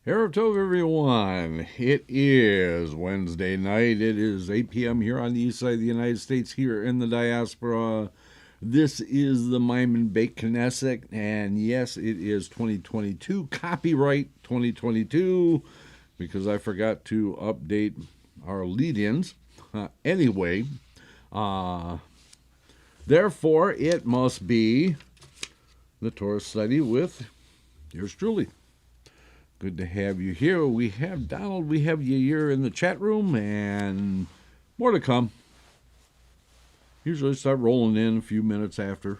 Erev Tov, everyone. It is Wednesday night. It is 8 p.m. here on the east side of the United States, here in the diaspora. This is the Maimon Beit Knesset, and yes, it is 2022, copyright 2022, because I forgot to update our lead-ins. Anyway, therefore, it must be the Torah study with yours truly. Good to have you here. We have Donald, we have you here in the chat room, and more to come. Usually start rolling in a few minutes after.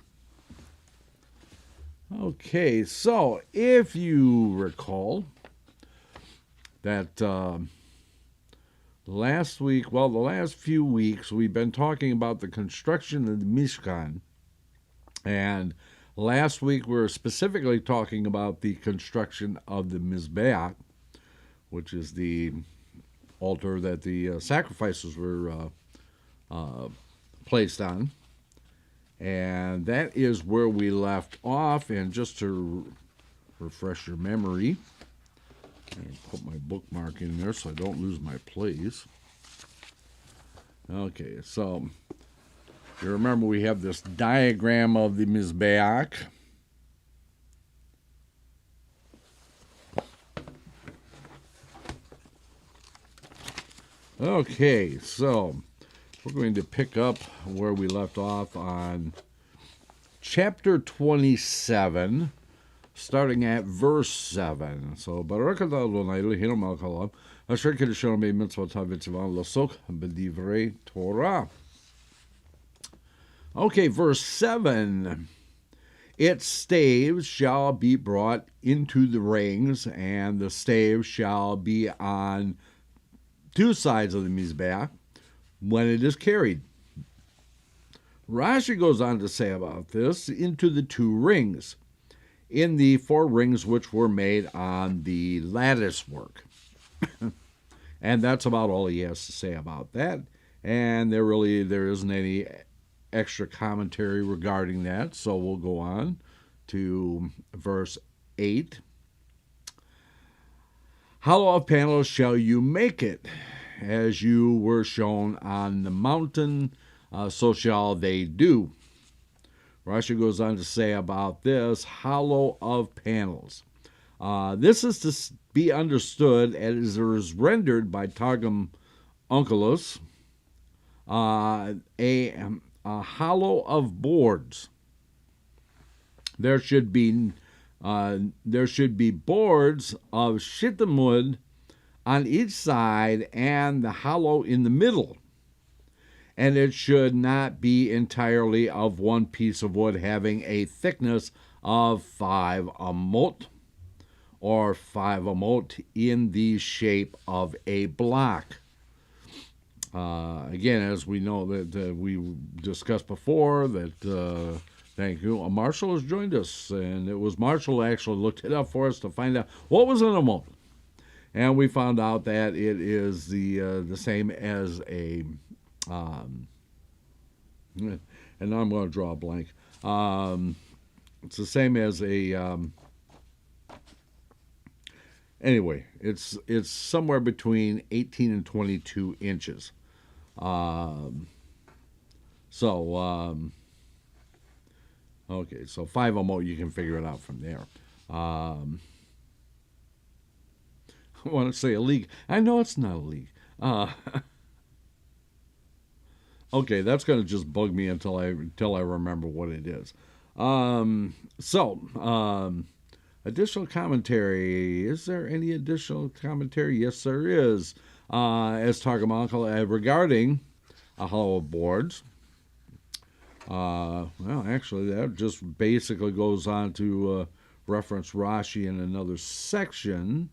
Okay, so if you recall that last week, the last few weeks, we've been talking about the construction of the Mishkan, and last week we were specifically talking about the construction of the Mizbeach, which is the altar that the sacrifices were placed on. And that is where we left off. And just to refresh your memory, I'm put my bookmark in there so I don't lose my place. Okay, so you remember we have this diagram of the Mizbeach. Okay, so we're going to pick up where we left off on chapter 27, starting at verse 7. So, Baruch atah Adonai Eloheinu melech haolam, asher kiddushanu b'mitzvotav v'tzivanu l'asok b'divrei Torah. Okay, verse 7. Its staves shall be brought into the rings, and the staves shall be on two sides of the Mizbeach when it is carried. Rashi goes on to say about this, into the two rings, in the four rings which were made on the lattice work. And that's about all he has to say about that. And there isn't any extra commentary regarding that, so we'll go on to verse 8. Hollow of panels shall you make it, as you were shown on the mountain, so shall they do. Rashi goes on to say about this, hollow of panels. This is to be understood as it is rendered by Targum Onkelos, a hollow of boards. There should be boards of shittim on each side and the hollow in the middle. And it should not be entirely of one piece of wood having a thickness of 5 amot, or 5 amot in the shape of a block. Again, as we know that we discussed before, that thank you, Marshall has joined us, and it was Marshall who actually looked it up for us to find out what was an amot. And we found out that it is the same as a, and now I'm going to draw a blank. It's the same as a, anyway, it's somewhere between 18 and 22 inches. Okay, so 5 amot, you can figure it out from there. I want to say a league. I know it's not a league. Okay, that's going to just bug me until I remember what it is. Additional commentary. Is there any additional commentary? Yes, there is. As Targum regarding a hollow of boards. Actually, that just basically goes on to reference Rashi in another section.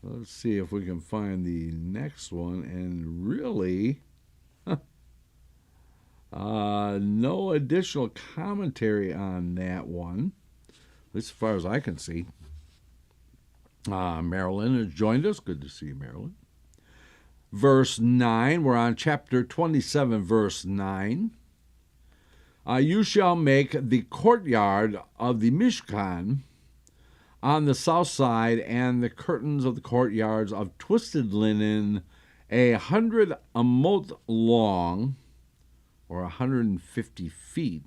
Let's see if we can find the next one. And really, no additional commentary on that one, at least as far as I can see. Marilyn has joined us. Good to see you, Marilyn. Verse 9, we're on chapter 27, verse 9. You shall make the courtyard of the Mishkan on the south side, and the curtains of the courtyards of twisted linen, 100 amot long, or 150 feet,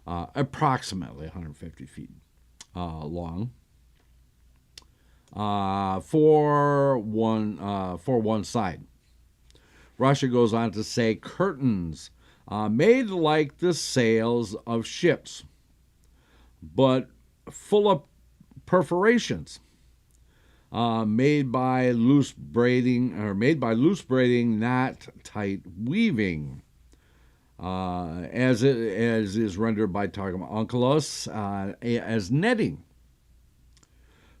approximately 150 feet long, for one side. Rashi goes on to say curtains made like the sails of ships, but full of perforations, made by loose braiding, not tight weaving, as is rendered by Targum Onkelos as netting,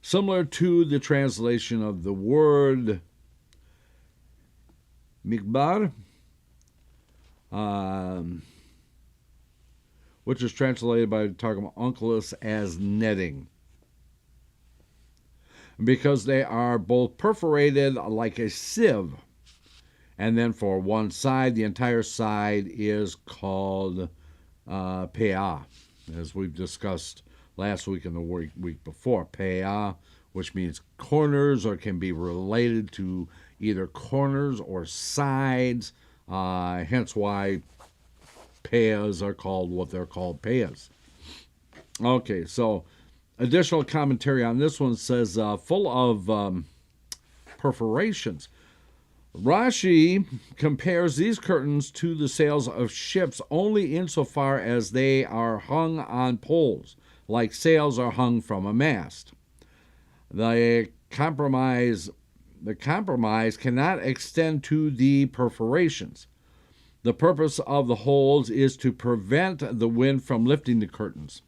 similar to the translation of the word mikbar, which is translated by Targum Onkelos as netting, because they are both perforated like a sieve. And then for one side, the entire side is called peah, as we've discussed last week and the week before. Peah, which means corners, or can be related to either corners or sides, hence why peahs are called what they're called, peahs. Okay, so additional commentary on this one says, full of perforations. Rashi compares these curtains to the sails of ships only insofar as they are hung on poles, like sails are hung from a mast. The compromise cannot extend to the perforations. The purpose of the holes is to prevent the wind from lifting the curtains.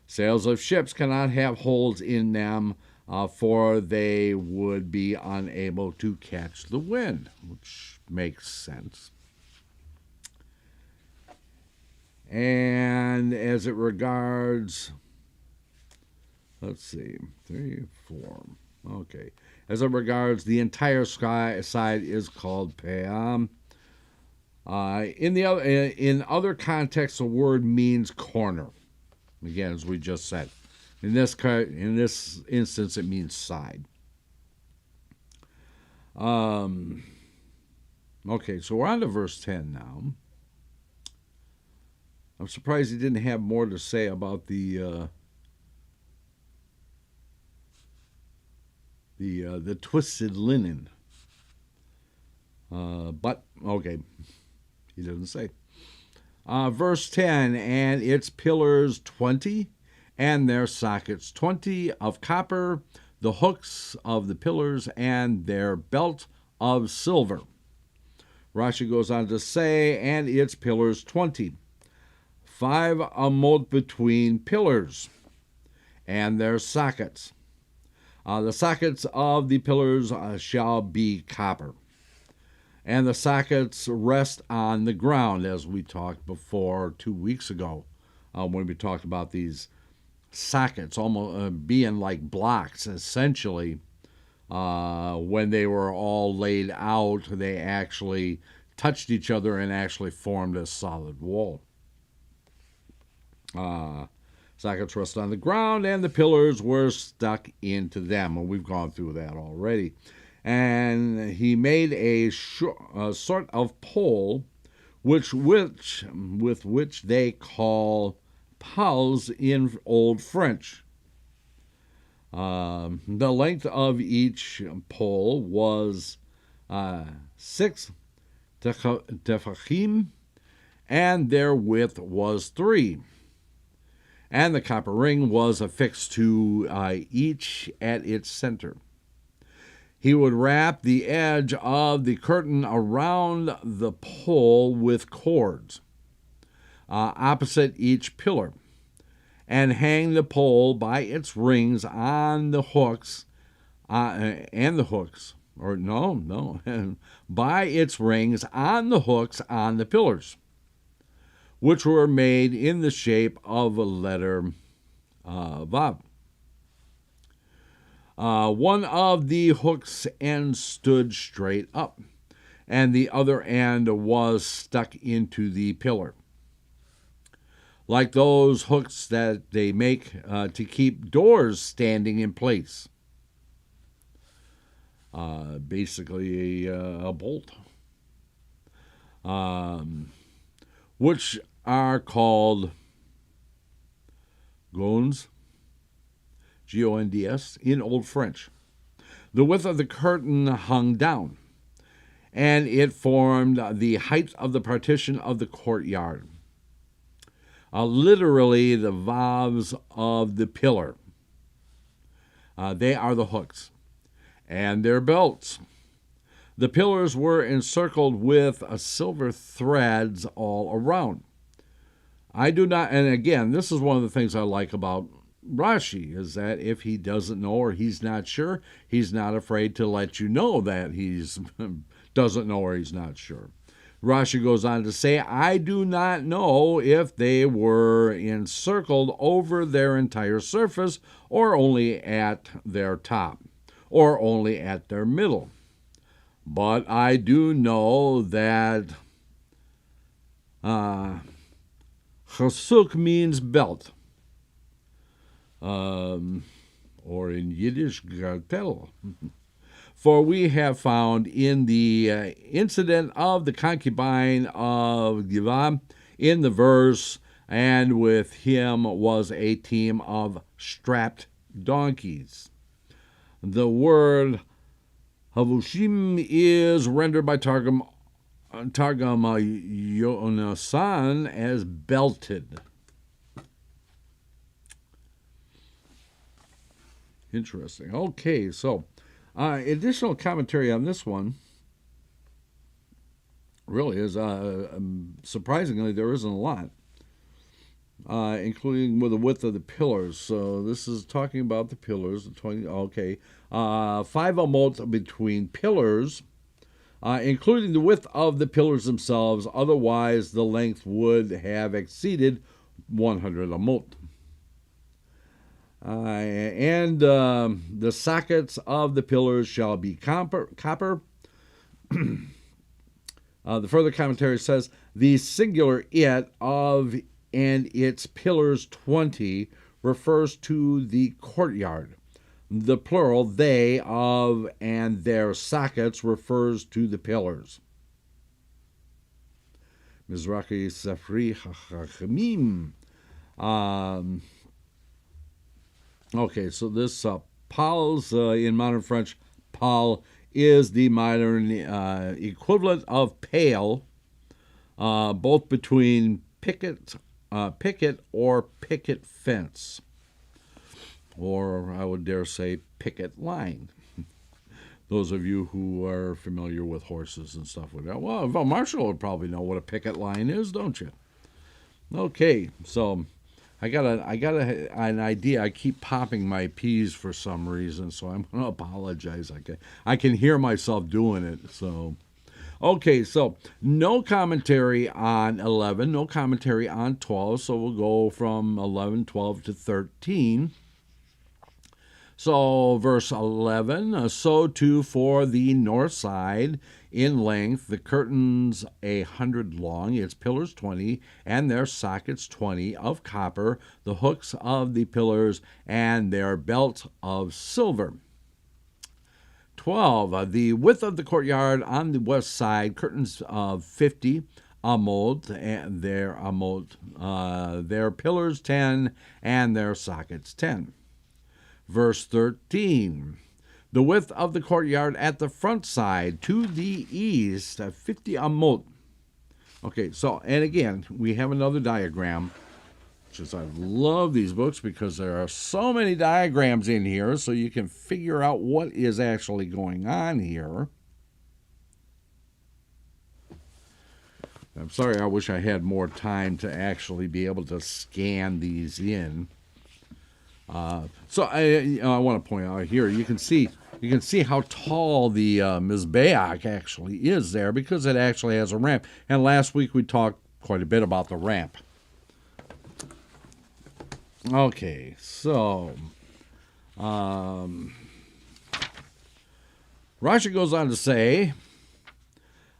Sails of ships cannot have holes in them, for they would be unable to catch the wind, which makes sense. And as it regards, let's see, 3, 4, okay. As it regards the entire side is called peah. In other contexts, the word means corner. Again, as we just said. In this instance, it means side. Okay, so we're on to verse 10 now. I'm surprised he didn't have more to say about the twisted linen. But, okay, he doesn't say. Verse 10, and its pillars 20, and their sockets 20 of copper, the hooks of the pillars, and their belt of silver. Rashi goes on to say, and its pillars 20, 5 amot between pillars, and their sockets. The sockets of the pillars shall be copper, and the sockets rest on the ground, as we talked before 2 weeks ago, when we talked about these sockets almost being like blocks, essentially. When they were all laid out, they actually touched each other and actually formed a solid wall. Sockets rest on the ground, and the pillars were stuck into them. And we've gone through that already. And he made a sort of pole, with which they call pals in Old French. The length of each pole was 6 tefachim, and their width was 3. And the copper ring was affixed to each at its center. He would wrap the edge of the curtain around the pole with cords opposite each pillar, and hang the pole by its rings on the hooks, by its rings on the hooks on the pillars, which were made in the shape of a letter Vav. One of the hook's ends stood straight up, and the other end was stuck into the pillar. like those hooks that they make to keep doors standing in place. Basically a bolt, which are called gonds, G-O-N-D-S, in Old French. The width of the curtain hung down, and it formed the height of the partition of the courtyard. Literally, the valves of the pillar. They are the hooks, and their belts. The pillars were encircled with silver threads all around. I do not, and again, this is one of the things I like about Rashi, is that if he doesn't know or he's not sure, he's not afraid to let you know that he's doesn't know or he's not sure. Rashi goes on to say, I do not know if they were encircled over their entire surface or only at their top or only at their middle. But I do know that chasuk means belt, or in Yiddish, gartel. For we have found in the incident of the concubine of Givam in the verse, and with him was a team of strapped donkeys. The word havushim is rendered by Targum Yonasan as belted. Interesting. Okay, so additional commentary on this one really is, surprisingly, there isn't a lot, including with the width of the pillars. So this is talking about the pillars. 5 amot between pillars, including the width of the pillars themselves. Otherwise, the length would have exceeded 100 amot. And the sockets of the pillars shall be copper. The further commentary says, the singular it of and its pillars 20 refers to the courtyard. The plural they of and their sockets refers to the pillars. Mizrachi Sefri Chachamim. Okay, so this pals in modern French, pal is the modern equivalent of pale, both between picket or picket fence, or I would dare say picket line. Those of you who are familiar with horses and stuff like that, well, Marshall would probably know what a picket line is, don't you? Okay, so I got an idea. I keep popping my P's for some reason, so I'm going to apologize. I can hear myself doing it. So, okay, so no commentary on 11, no commentary on 12. So we'll go from 11, 12 to 13. So verse 11, so too for the north side in length, the curtains 100 long, its pillars 20, and their sockets 20 of copper, the hooks of the pillars, and their belt of silver. 12, the width of the courtyard on the west side, curtains of 50 amot, and their pillars 10, and their sockets 10. Verse 13, the width of the courtyard at the front side to the east, 50 amot. Okay, so, and again, we have another diagram, which is, I love these books because there are so many diagrams in here, so you can figure out what is actually going on here. I'm sorry, I wish I had more time to actually be able to scan these in. So I want to point out here, you can see how tall the Mizbeach actually is there, because it actually has a ramp. And last week we talked quite a bit about the ramp. Okay, so Rashi goes on to say,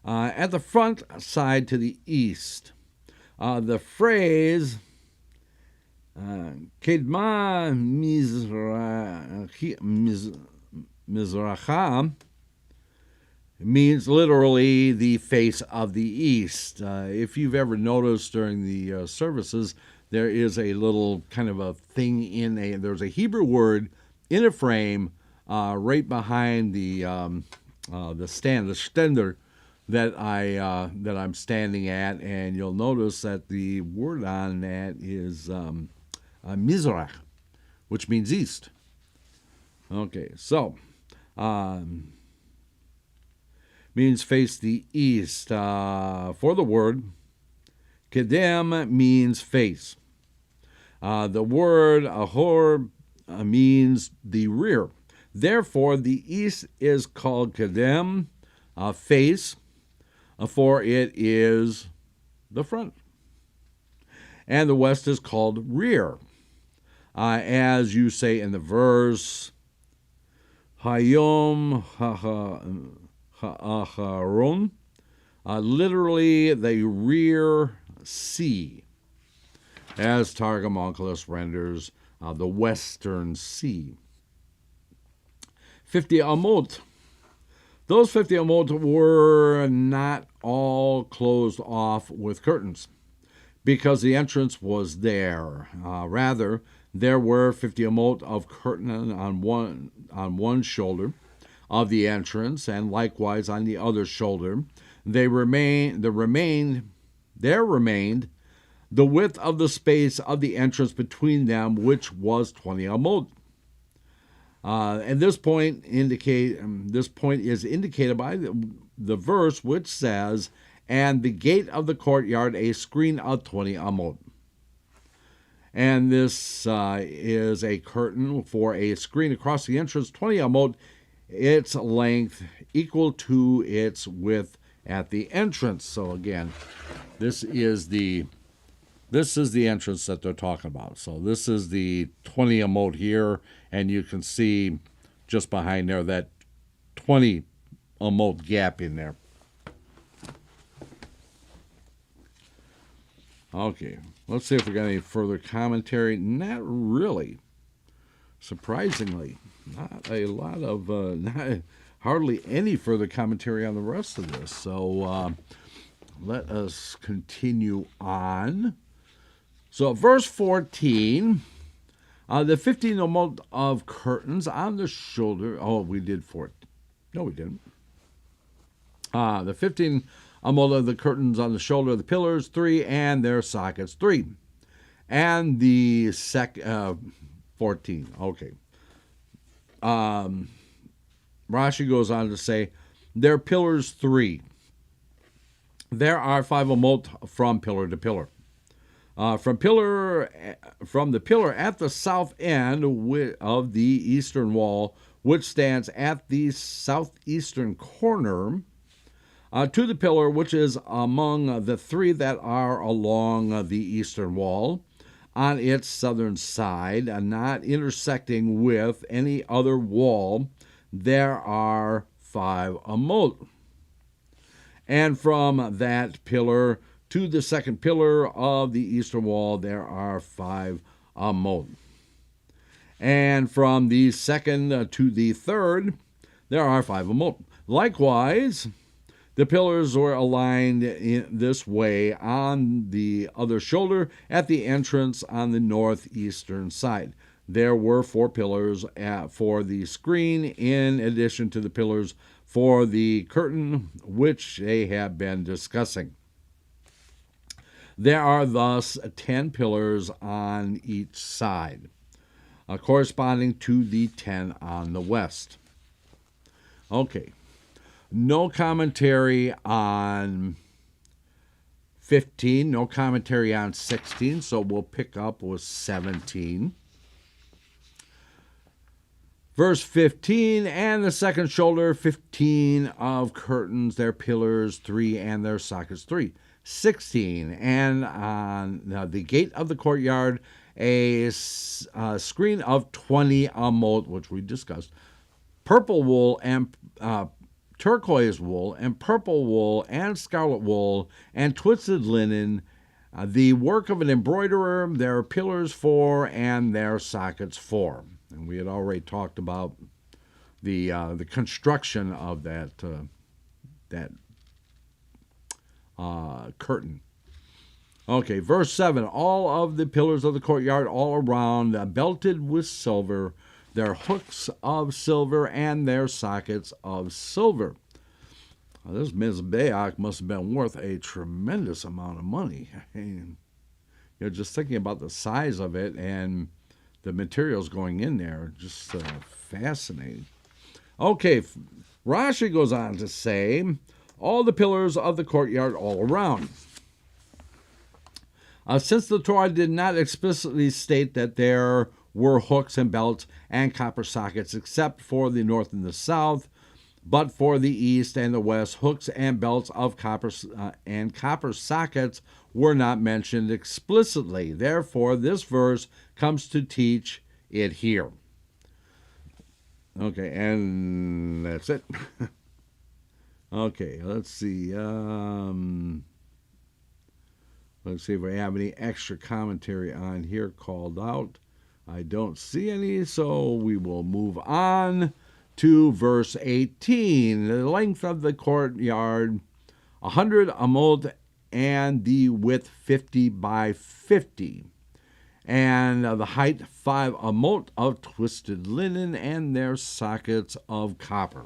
at the front side to the east, the phrase Kedma Mizracha means literally the face of the east. If you've ever noticed during the services, there is a little kind of a thing there's a Hebrew word in a frame right behind the stand, the stender that I'm standing at, and you'll notice that the word on that is Mizrach, which means east. Okay, so means face the east. For the word, kedem means face. The word ahor means the rear. Therefore, the east is called kedem, face, for it is the front. And the west is called rear. As you say in the verse, Hayom Ha'acharon, literally the rear sea, as Targum Onkelos renders the western sea. 50 amot. Those 50 amot were not all closed off with curtains, because the entrance was there. Rather, there were 50 amot of curtain on one shoulder of the entrance, and likewise on the other shoulder. There remained the width of the space of the entrance between them, which was 20 amot. And this point is indicated by the verse which says, "And the gate of the courtyard a screen of 20 amot." And this is a curtain for a screen across the entrance, 20 amot, its length equal to its width at the entrance. So again, this is the entrance that they're talking about. So this is the 20 amot here, and you can see just behind there that 20 amot gap in there. Okay, let's see if we got any further commentary. Not really. Surprisingly, not a lot of, hardly any further commentary on the rest of this. So let us continue on. So verse 14, the 15 amot of curtains on the shoulder. Oh, we did 14. No, we didn't. The 15 amot of the curtains on the shoulder of the pillars, 3, and their sockets, 3. And the 14. Okay. Rashi goes on to say, their pillars 3. There are 5 amot from pillar to pillar. From the pillar at the south end of the eastern wall, which stands at the southeastern corner, to the pillar which is among the 3 that are along the eastern wall, on its southern side, not intersecting with any other wall, there are 5 amot. And from that pillar to the second pillar of the eastern wall, there are 5 amot. And from the second to the third, there are 5 amot. Likewise, the pillars were aligned in this way on the other shoulder at the entrance on the northeastern side. There were 4 pillars for the screen, in addition to the pillars for the curtain, which they have been discussing. There are thus 10 pillars on each side, corresponding to the 10 on the west. Okay. No commentary on 15, no commentary on 16, so we'll pick up with 17. Verse 15, and the second shoulder, 15 of curtains, their pillars 3, and their sockets 3. 16, and on the gate of the courtyard, a screen of 20 amot, which we discussed, purple wool and turquoise wool and purple wool and scarlet wool and twisted linen The work of an embroiderer, their pillars for, and their sockets for. And we had already talked about the construction of that curtain. Okay, verse 7. All of the pillars of the courtyard all around, belted with silver, their hooks of silver, and their sockets of silver. This Mizbeach must have been worth a tremendous amount of money. Just thinking about the size of it and the materials going in there, just fascinating. Okay, Rashi goes on to say, all the pillars of the courtyard all around. Since the Torah did not explicitly state that there were hooks and belts and copper sockets except for the north and the south, but for the east and the west, hooks and belts of copper and copper sockets were not mentioned explicitly. Therefore, this verse comes to teach it here. Okay, and that's it. Okay, let's see. Let's see if we have any extra commentary on here called out. I don't see any, so we will move on to verse 18. The length of the courtyard, 100 amot, and the width 50 by 50. And the height 5 amot of twisted linen, and their sockets of copper.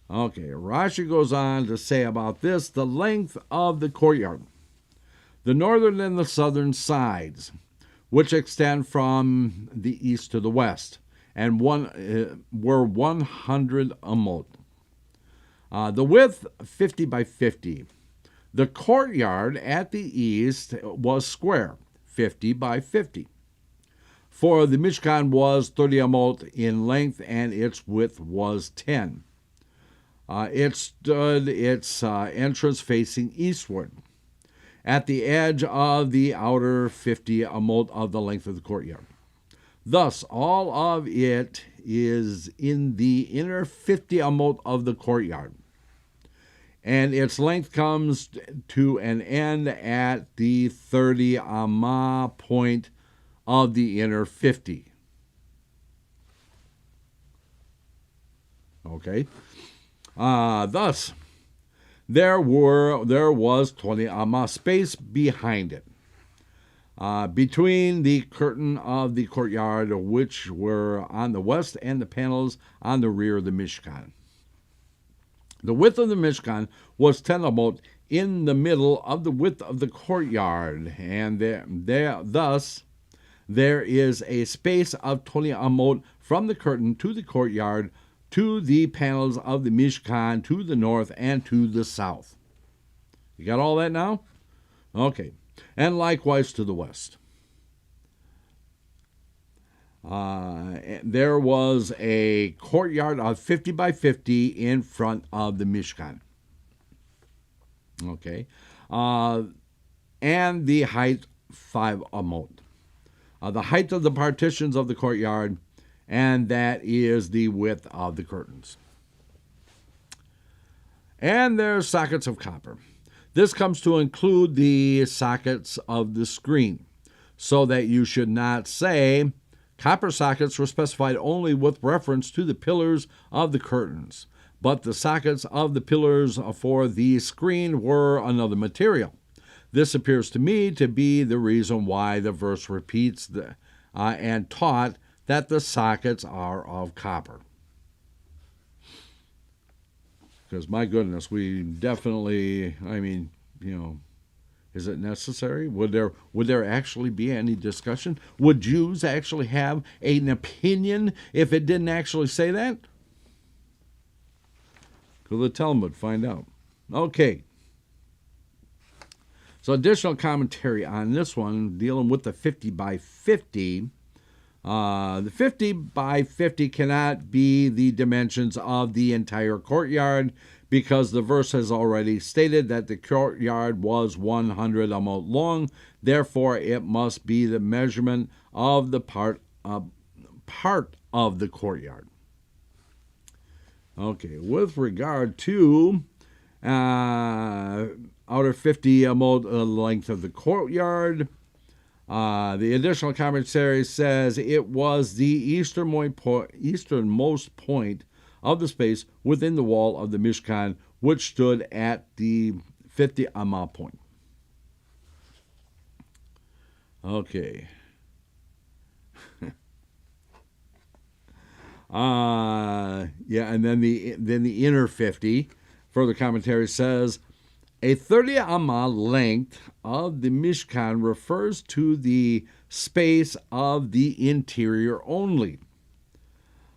Okay, Rashi goes on to say about this, the length of the courtyard, the northern and the southern sides, which extend from the east to the west, and were 100 amot. The width 50 by 50. The courtyard at the east was square, 50 by 50. For the Mishkan was 30 amot in length, and its width was 10. It stood its entrance facing eastward, at the edge of the outer 50 amot of the length of the courtyard. Thus, all of it is in the inner 50 amot of the courtyard, and its length comes to an end at the 30 amah point of the inner 50. Okay. Thus, there was 20 amah space behind it, between the curtain of the courtyard, which were on the west, and the panels on the rear of the Mishkan. The width of the Mishkan was 10 amot in the middle of the width of the courtyard, and thus there is a space of 20 amot from the curtain to the courtyard, to the panels of the Mishkan, to the north and to the south. You got all that now? Okay. And likewise to the west. There was a courtyard of 50 by 50 in front of the Mishkan. Okay. And the height 5 amot. The height of the partitions of the courtyard, and that is the width of the curtains. And there's sockets of copper. This comes to include the sockets of the screen, so that you should not say copper sockets were specified only with reference to the pillars of the curtains, but the sockets of the pillars for the screen were another material. This appears to me to be the reason why the verse repeats and taught that the sockets are of copper. Because, my goodness, we definitely, is it necessary? Would there actually be any discussion? Would Jews actually have an opinion if it didn't actually say that? Go to the Talmud, find out. Okay. So additional commentary on this one, dealing with the 50 by 50. The 50 by 50 cannot be the dimensions of the entire courtyard, because the verse has already stated that the courtyard was 100 amot long. Therefore, it must be the measurement of the part of the courtyard. Okay, with regard to outer 50 amot length of the courtyard. The additional commentary says it was the easternmost point of the space within the wall of the Mishkan, which stood at the 50 amah point. Okay. And then the inner 50, further commentary says, a 30 amah length of the Mishkan refers to the space of the interior only.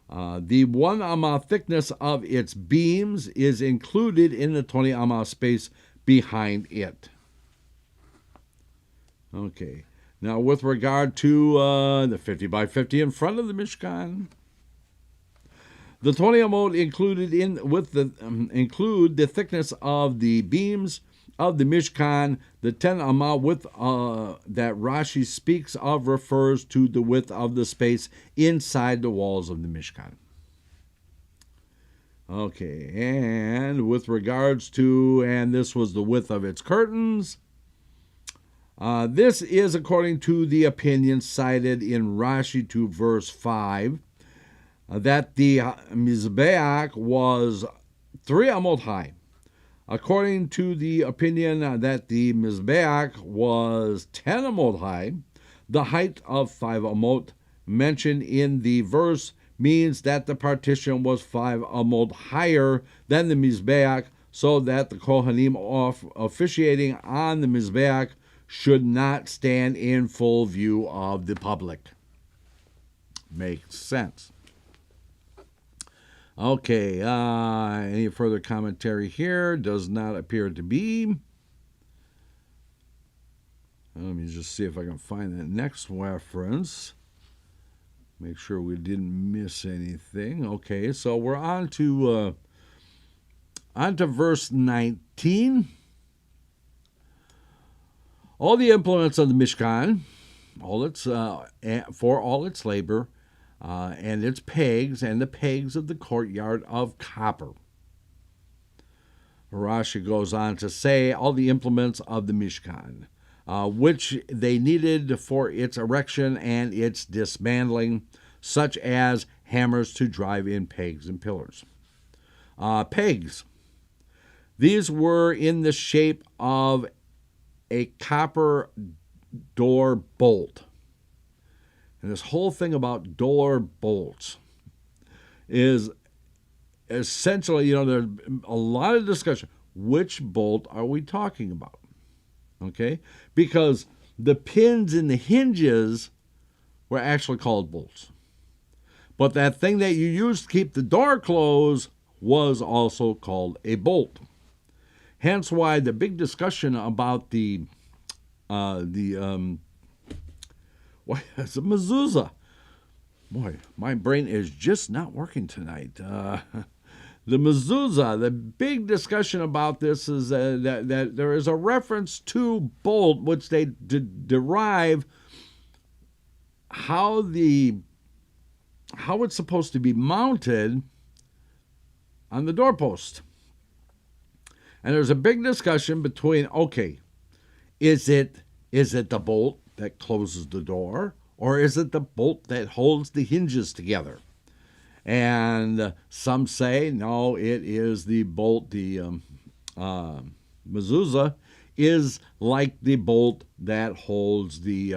The 1 amah thickness of its beams is included in the 20 amah space behind it. Okay. Now, with regard to the 50 by 50 in front of the Mishkan, the 20 amot include the thickness of the beams of the Mishkan. The 10 amah width that Rashi speaks of refers to the width of the space inside the walls of the Mishkan. Okay, and with regards to, and this was the width of its curtains. This is according to the opinion cited in Rashi 2 verse 5, that the Mizbeach was 3 amot high. According to the opinion that the Mizbeach was 10 amot high, the height of 5 amot mentioned in the verse means that the partition was 5 amot higher than the Mizbeach, so that the Kohanim officiating on the Mizbeach should not stand in full view of the public. Makes sense. Okay, any further commentary here? Does not appear to be. Let me just see if I can find that next reference. Make sure we didn't miss anything. Okay, so we're on to verse 19. All the implements of the Mishkan, for all its labor, and its pegs, and the pegs of the courtyard of copper. Rashi goes on to say, all the implements of the Mishkan, which they needed for its erection and its dismantling, such as hammers to drive in pegs and pillars. Pegs. These were in the shape of a copper door bolt. And this whole thing about door bolts is essentially, there's a lot of discussion. Which bolt are we talking about? Okay? Because the pins in the hinges were actually called bolts. But that thing that you used to keep the door closed was also called a bolt. Hence why the big discussion about it's a mezuzah. Boy, my brain is just not working tonight. The mezuzah, the big discussion about this is that there is a reference to bolt, which they derive how it's supposed to be mounted on the doorpost. And there's a big discussion between, okay, is it the bolt that closes the door, or is it the bolt that holds the hinges together? And some say, no, it is the bolt. The mezuzah is like the bolt that holds the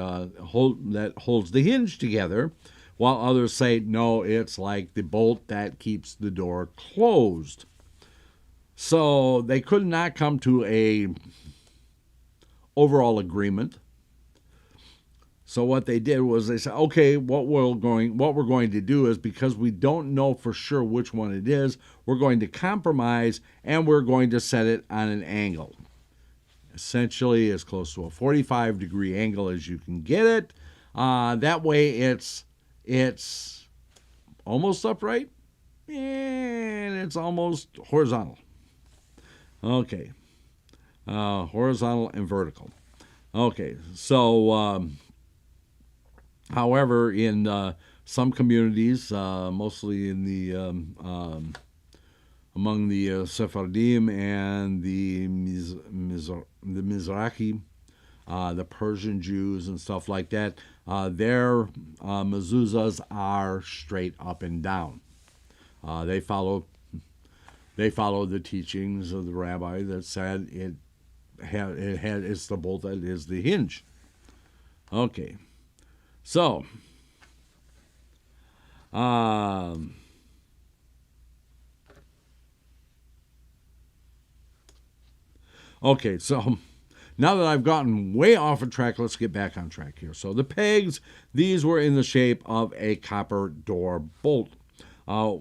hinge together, while others say, no, it's like the bolt that keeps the door closed. So they could not come to a overall agreement. So what they did was they said, okay, what we're going to do is, because we don't know for sure which one it is, we're going to compromise and we're going to set it on an angle. Essentially as close to a 45-degree angle as you can get it. That way it's almost upright and it's almost horizontal. Okay. Horizontal and vertical. Okay, so however, in some communities, mostly in the among the Sephardim and the Mizrahi, the Persian Jews and stuff like that. Their mezuzahs are straight up and down. They follow the teachings of the rabbi that said it's the bolt that is the hinge. Okay, so okay, so now that I've gotten way off of track, let's get back on track here. So the pegs, these were in the shape of a copper door bolt,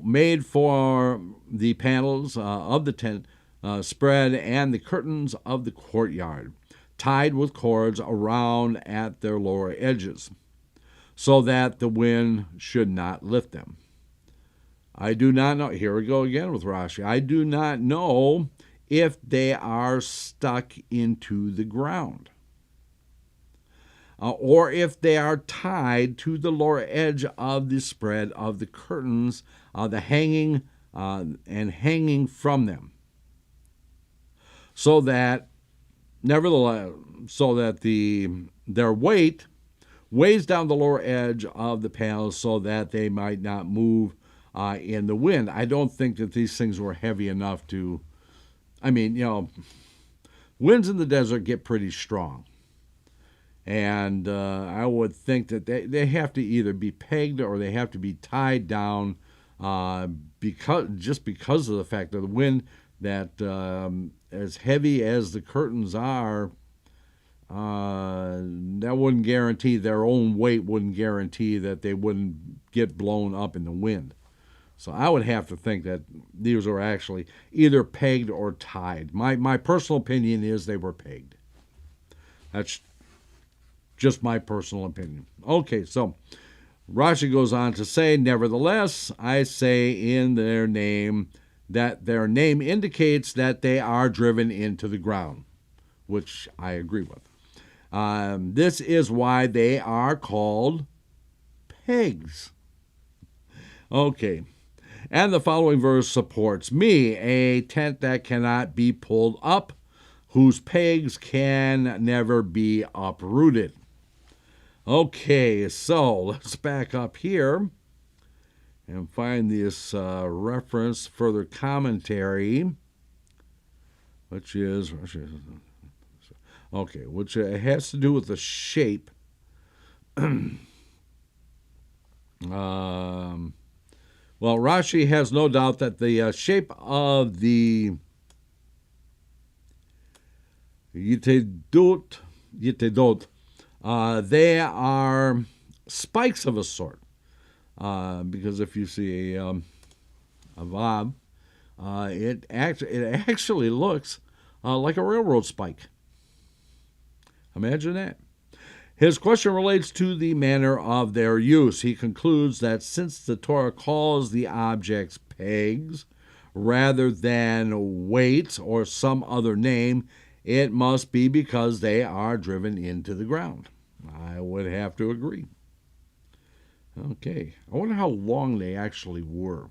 made for the panels of the tent spread and the curtains of the courtyard, tied with cords around at their lower edges, so that the wind should not lift them. I do not know, here we go again with Rashi, I do not know if they are stuck into the ground, or if they are tied to the lower edge of the spread of the curtains, the hanging and hanging from them, so that nevertheless, so that their weight weighs down the lower edge of the panels, so that they might not move in the wind. I don't think that these things were heavy enough to. I mean, winds in the desert get pretty strong. And I would think that they have to either be pegged or they have to be tied down because of the fact that the wind, that as heavy as the curtains are, that wouldn't guarantee, their own weight wouldn't guarantee that they wouldn't get blown up in the wind. So I would have to think that these were actually either pegged or tied. My personal opinion is they were pegged. That's just my personal opinion. Okay, so Rashi goes on to say, nevertheless, I say in their name that their name indicates that they are driven into the ground, which I agree with. This is why they are called pegs. Okay. And the following verse supports me, a tent that cannot be pulled up, whose pegs can never be uprooted. Okay, so let's back up here and find this reference, further commentary, which has to do with the shape. Well, Rashi has no doubt that the shape of the yitedot, they are spikes of a sort. Because if you see a vav, it actually looks like a railroad spike. Imagine that. His question relates to the manner of their use. He concludes that since the Torah calls the objects pegs rather than weights or some other name, it must be because they are driven into the ground. I would have to agree. Okay, I wonder how long they actually were,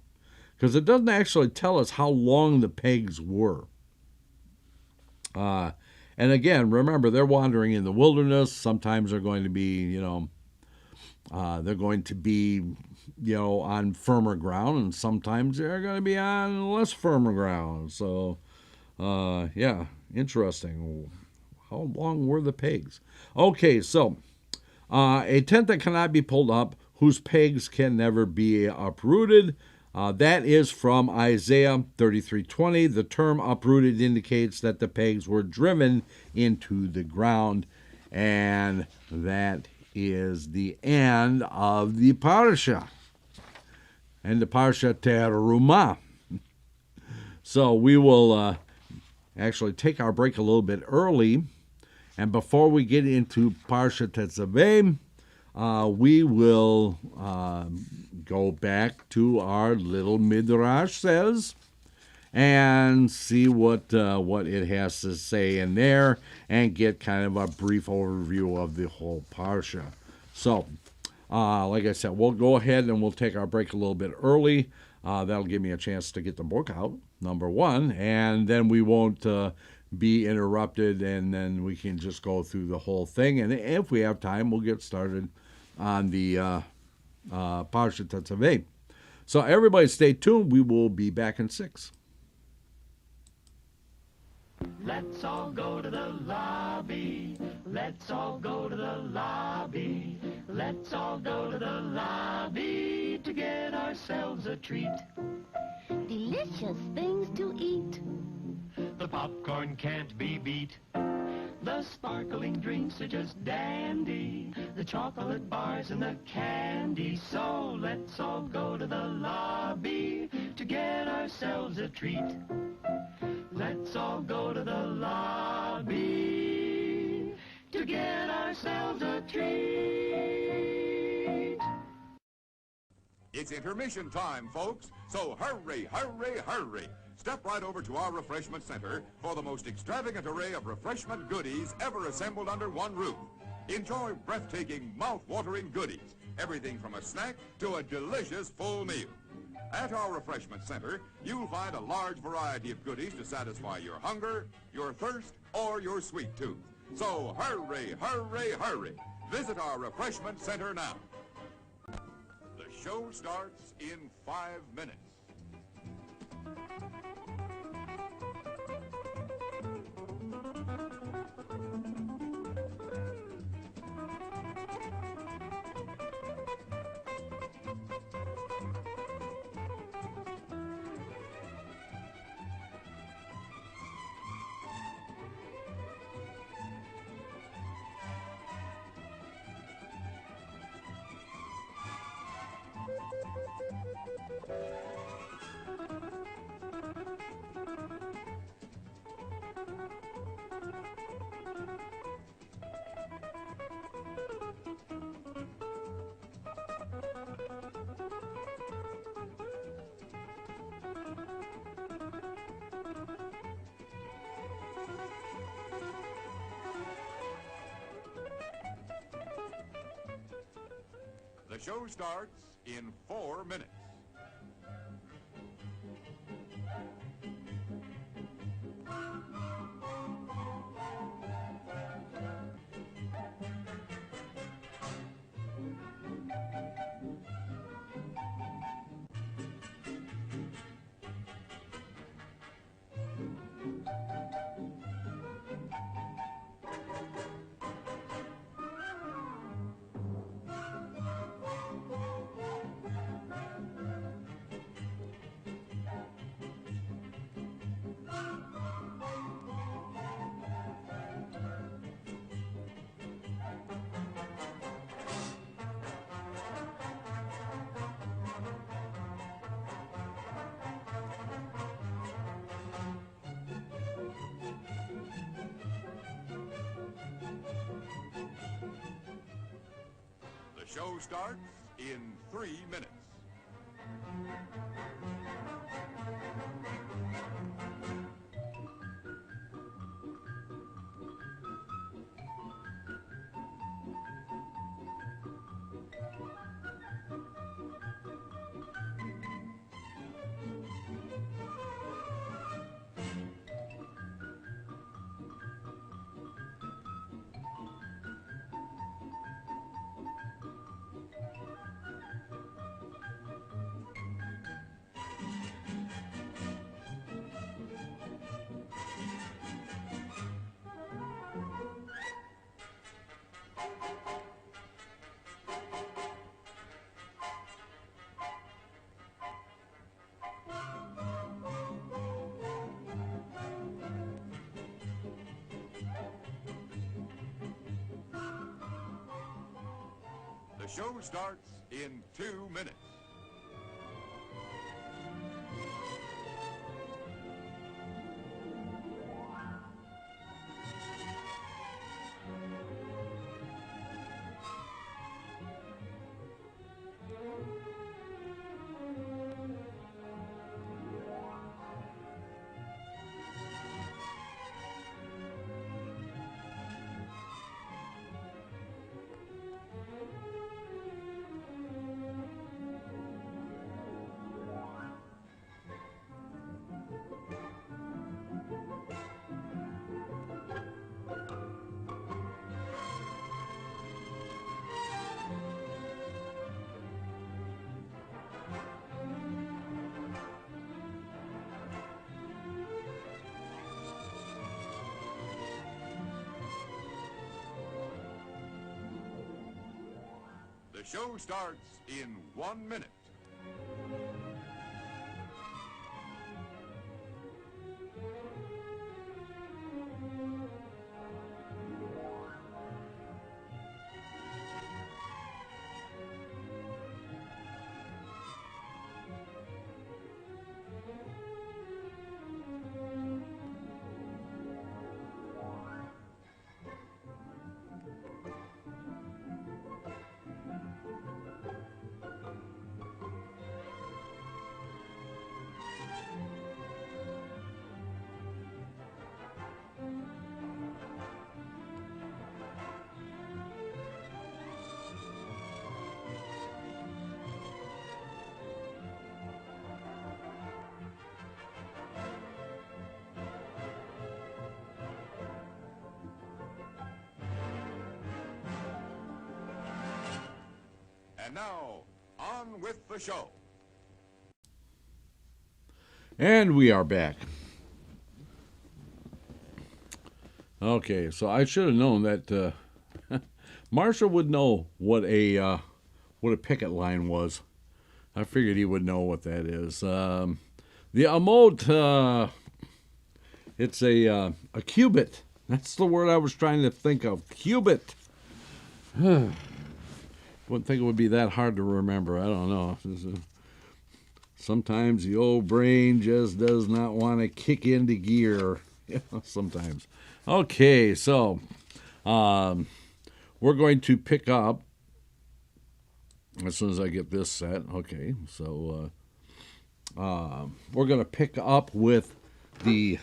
because it doesn't actually tell us how long the pegs were. And again, remember, they're wandering in the wilderness. Sometimes they're going to be, on firmer ground, and sometimes they're going to be on less firmer ground. So, interesting. How long were the pegs? Okay, so a tent that cannot be pulled up, whose pegs can never be uprooted. That is from Isaiah 33:20. The term uprooted indicates that the pegs were driven into the ground. And that is the end of the parsha. And the parsha Terumah. So we will actually take our break a little bit early. And before we get into Parsha Tetzaveh, we will go back to our little midrash says and see what it has to say in there and get kind of a brief overview of the whole parsha. So, like I said, we'll go ahead and we'll take our break a little bit early. That'll give me a chance to get the book out number one, and then we won't be interrupted, and then we can just go through the whole thing. And if we have time, we'll get started on the Parshat Tetzaveh. So everybody stay tuned. We will be back in 6. Let's all go to the lobby. Let's all go to the lobby. Let's all go to the lobby to get ourselves a treat. Delicious things to eat. The popcorn can't be beat. The sparkling drinks are just dandy. The chocolate bars and the candy. So let's all go to the lobby to get ourselves a treat. Let's all go to the lobby to get ourselves a treat. It's intermission time, folks, so hurry, hurry, hurry. Step right over to our refreshment center for the most extravagant array of refreshment goodies ever assembled under one roof. Enjoy breathtaking, mouth-watering goodies, everything from a snack to a delicious full meal. At our refreshment center, you'll find a large variety of goodies to satisfy your hunger, your thirst, or your sweet tooth. So hurry, hurry, hurry. Visit our refreshment center now. The show starts in 5 minutes. The show starts in 4 minutes. The show starts in 3 minutes. The show starts in 2 minutes. show starts in 1 minute. And now, on with the show. And we are back. Okay, so I should have known that Marshall would know what a picket line was. I figured he would know what that is. The amot, it's a cubit. That's the word I was trying to think of. Cubit. Wouldn't think it would be that hard to remember. I don't know. Sometimes the old brain just does not want to kick into gear. Sometimes. Okay, so we're going to pick up as soon as I get this set. Okay, so we're going to pick up with the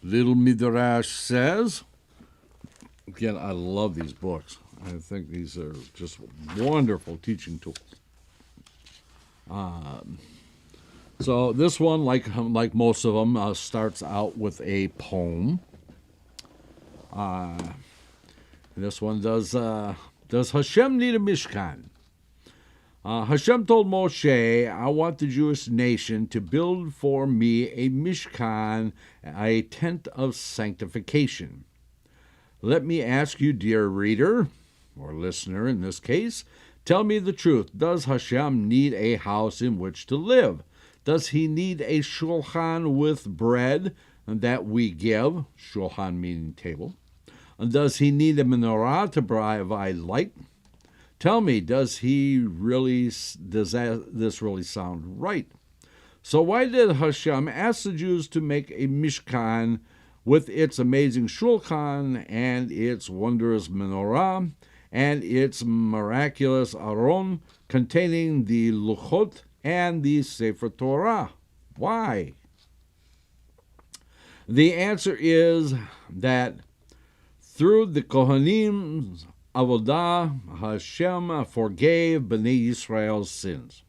Little Midrash Says. Again, I love these books. I think these are just wonderful teaching tools. So this one, like most of them, starts out with a poem. This one does Hashem need a Mishkan? Hashem told Moshe, I want the Jewish nation to build for me a Mishkan, a tent of sanctification. Let me ask you, dear reader, or listener in this case, tell me the truth. Does Hashem need a house in which to live? Does he need a shulchan with bread that we give? Shulchan meaning table. And does he need a menorah to provide light? Tell me, does this really sound right? So why did Hashem ask the Jews to make a Mishkan with its amazing shulchan and its wondrous menorah and its miraculous aron containing the luchot and the Sefer Torah? Why? The answer is that through the Kohanim's avodah, Hashem forgave Bnei Israel's sins.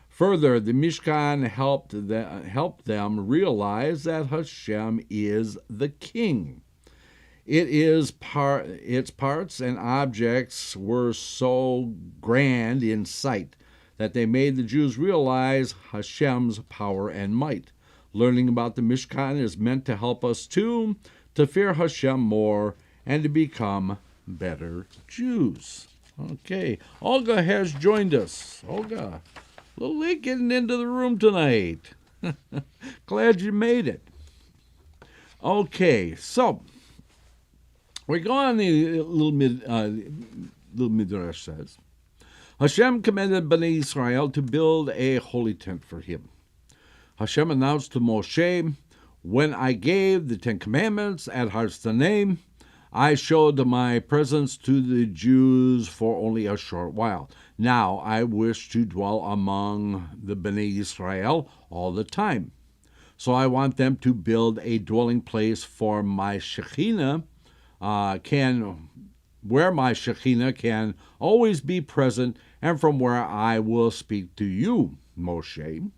Further, the Mishkan helped them realize that Hashem is the king. Its parts and objects were so grand in sight that they made the Jews realize Hashem's power and might. Learning about the Mishkan is meant to help us too, to fear Hashem more and to become better Jews. Okay, Olga has joined us. Olga, a little late getting into the room tonight. Glad you made it. Okay, so we go on. The little Midrash says, Hashem commanded Bnei Israel to build a holy tent for him. Hashem announced to Moshe, when I gave the Ten Commandments at Har Sinai, I showed my presence to the Jews for only a short while. Now I wish to dwell among the Bnei Israel all the time. So I want them to build a dwelling place for my Shekhinah, where my Shekhinah can always be present, and from where I will speak to you, Moshe.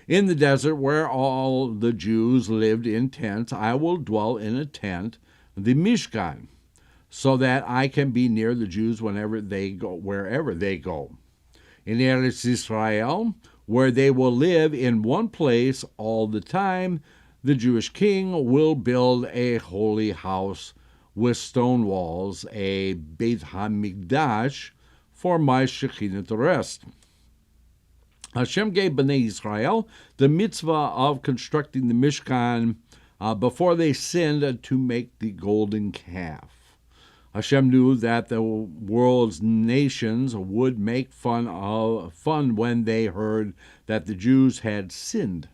In the desert where all the Jews lived in tents, I will dwell in a tent, the Mishkan, so that I can be near the Jews wherever they go. In Eretz Israel, where they will live in one place all the time, the Jewish king will build a holy house with stone walls, a Beit HaMikdash, for my Shekinah to rest. Hashem gave Bnei Israel the mitzvah of constructing the Mishkan before they sinned to make the golden calf. Hashem knew that the world's nations would make fun when they heard that the Jews had sinned.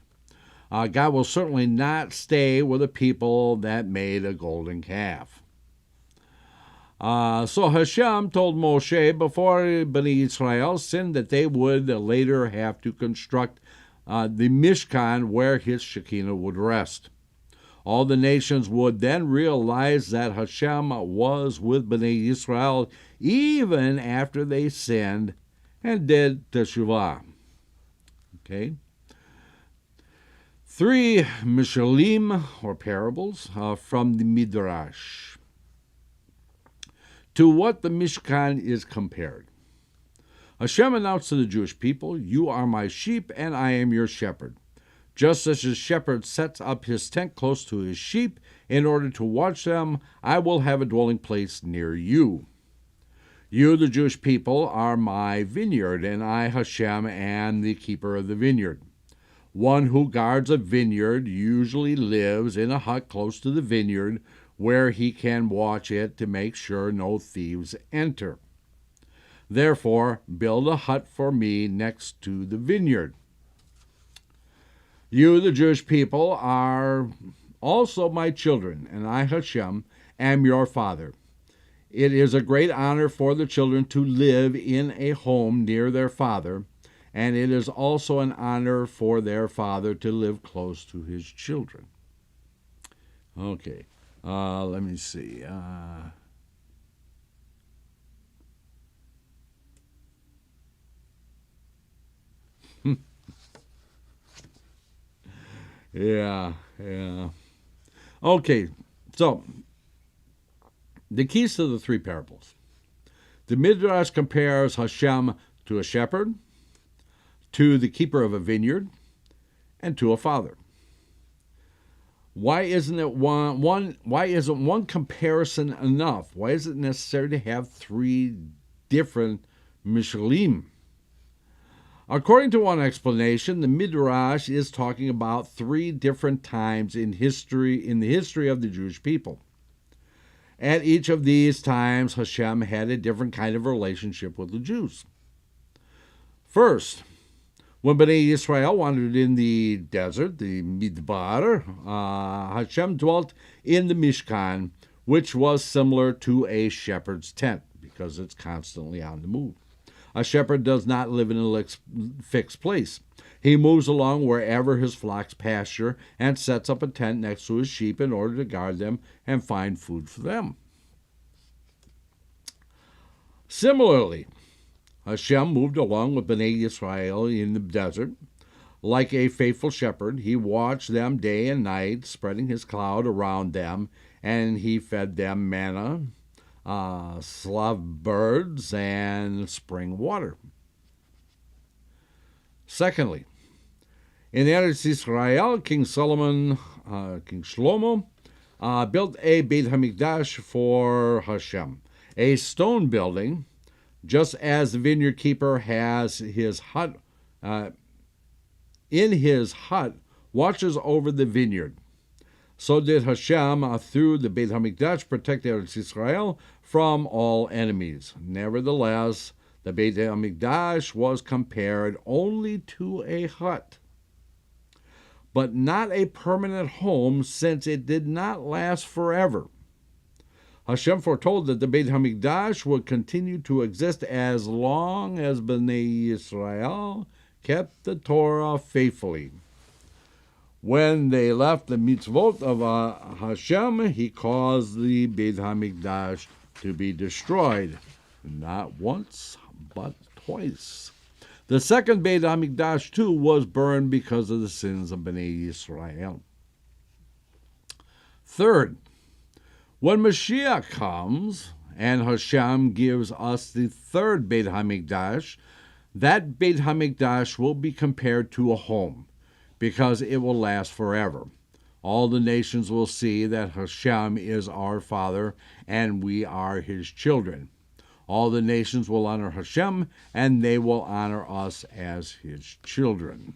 God will certainly not stay with a people that made a golden calf. So Hashem told Moshe before Bnei Israel sinned that they would later have to construct the Mishkan where his Shekinah would rest. All the nations would then realize that Hashem was with Bnei Israel even after they sinned and did teshuvah. Okay. 3 mishalim, or parables, from the Midrash. To what the Mishkan is compared. Hashem announced to the Jewish people, "You are my sheep, and I am your shepherd. Just as a shepherd sets up his tent close to his sheep in order to watch them, I will have a dwelling place near you. You, the Jewish people, are my vineyard, and I, Hashem, am the keeper of the vineyard. One who guards a vineyard usually lives in a hut close to the vineyard where he can watch it to make sure no thieves enter. Therefore, build a hut for me next to the vineyard. You, the Jewish people, are also my children, and I, Hashem, am your father. It is a great honor for the children to live in a home near their father, and it is also an honor for their father to live close to his children." Okay, let me see. Yeah. Okay, so the keys to the 3 parables. The Midrash compares Hashem to a shepherd, to the keeper of a vineyard, and to a father. Why isn't one comparison enough? Why is it necessary to have 3 different mishalim? According to one explanation, the Midrash is talking about 3 different times in the history of the Jewish people. At each of these times, Hashem had a different kind of relationship with the Jews. First, when Bnei Israel wandered in the desert, the Midbar, Hashem dwelt in the Mishkan, which was similar to a shepherd's tent because it's constantly on the move. A shepherd does not live in a fixed place. He moves along wherever his flocks pasture and sets up a tent next to his sheep in order to guard them and find food for them. Similarly, Hashem moved along with Bnei Israel in the desert. Like a faithful shepherd, he watched them day and night, spreading his cloud around them, and he fed them manna, slav birds, and spring water. Secondly, in Eretz Israel, King Shlomo, built a Beit HaMikdash for Hashem, a stone building, just as the vineyard keeper has his hut. In his hut, watches over the vineyard. So did Hashem, through the Beit HaMikdash, protect Eretz Israel from all enemies. Nevertheless, the Beit HaMikdash was compared only to a hut, but not a permanent home, since it did not last forever. Hashem foretold that the Beit HaMikdash would continue to exist as long as Bnei Israel kept the Torah faithfully. When they left the mitzvot of Hashem, he caused the Beit HaMikdash to be destroyed, not once, but twice. The second Beit HaMikdash, too, was burned because of the sins of Bnei Israel. Third, when Mashiach comes and Hashem gives us the third Beit HaMikdash, that Beit HaMikdash will be compared to a home, because it will last forever. All the nations will see that Hashem is our Father and we are his children. All the nations will honor Hashem, and they will honor us as his children.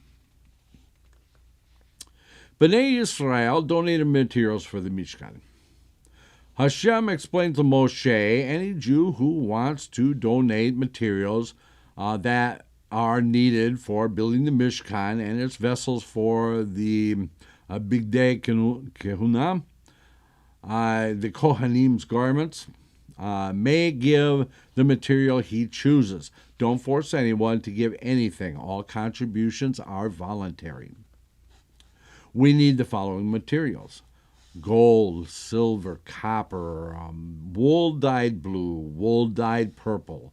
Bnei Yisrael donated materials for the Mishkan. Hashem explained to Moshe, any Jew who wants to donate materials that are needed for building the Mishkan and its vessels for the Bigdei Kehuna, the Kohanim's garments, may give the material he chooses. Don't force anyone to give anything. All contributions are voluntary. We need the following materials: gold, silver, copper, wool dyed blue, wool dyed purple,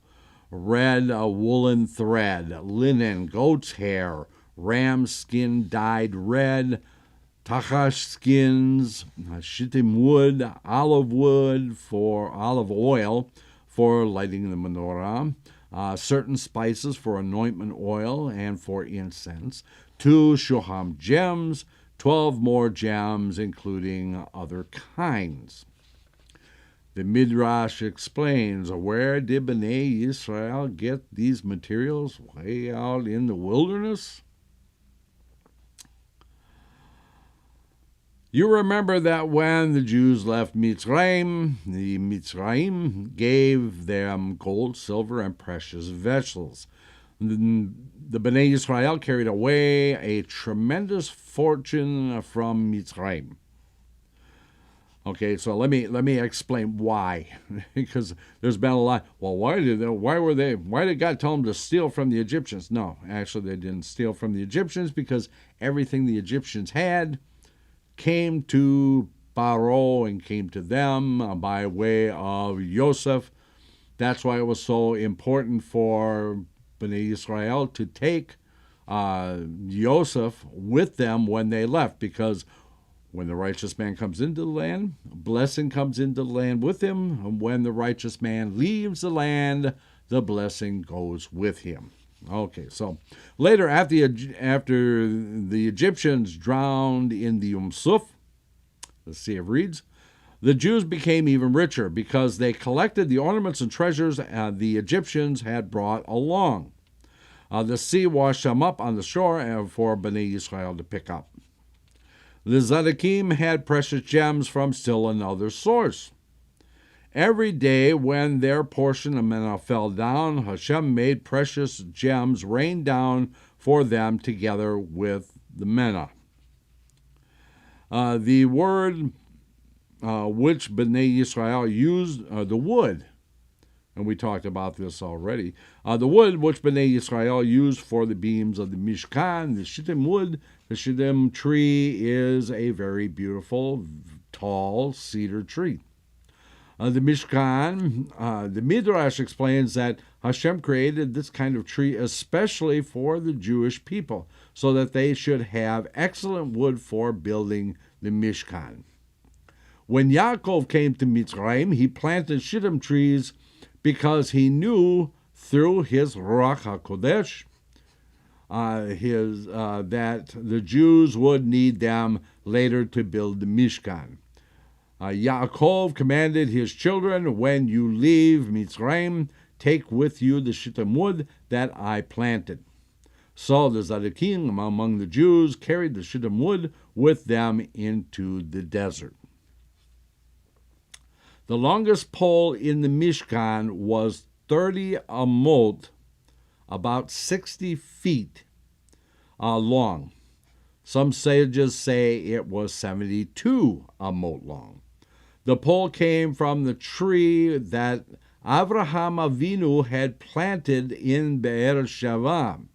red woolen thread, linen, goat's hair, ram skin dyed red, tachash skins, shittim wood, olive oil for lighting the menorah, certain spices for anointment oil and for incense, 2 shoham gems, 12 more gems, including other kinds. The Midrash explains, where did Bnei Yisrael get these materials? Way out in the wilderness? You remember that when the Jews left Mitzrayim, the Mitzrayim gave them gold, silver, and precious vessels. The Bnei Yisrael carried away a tremendous fortune from Mitzrayim. Okay, so let me explain why, because there's been a lot. Well, why did God tell them to steal from the Egyptians? No, actually they didn't steal from the Egyptians, because everything the Egyptians had came to Paro and came to them by way of Yosef. That's why it was so important for Bnei Yisrael to take Yosef with them when they left, because when the righteous man comes into the land, blessing comes into the land with him. And when the righteous man leaves the land, the blessing goes with him. Okay, so later, after the Egyptians drowned in the Suf, the Sea of Reeds, the Jews became even richer because they collected the ornaments and treasures the Egyptians had brought along. The sea washed them up on the shore for Bnei Yisrael to pick up. The Tzaddikim had precious gems from still another source. Every day when their portion of manna fell down, Hashem made precious gems rain down for them together with the manna. The word which Bnei Yisrael used, the wood, and we talked about this already, the wood which Bnei Yisrael used for the beams of the Mishkan, the shittim wood, the shittim tree is a very beautiful, tall cedar tree. The Mishkan, the Midrash explains that Hashem created this kind of tree especially for the Jewish people, so that they should have excellent wood for building the Mishkan. When Yaakov came to Mitzrayim, he planted shittim trees because he knew through his Ruach HaKodesh that the Jews would need them later to build the Mishkan. Yaakov commanded his children, when you leave Mitzrayim, take with you the shittim wood that I planted. So the Tzaddikim among the Jews carried the shittim wood with them into the desert. The longest pole in the Mishkan was 30 amot, about 60 feet long. Some sages say it was 72 amot long. The pole came from the tree that Avraham Avinu had planted in Be'er Sheva,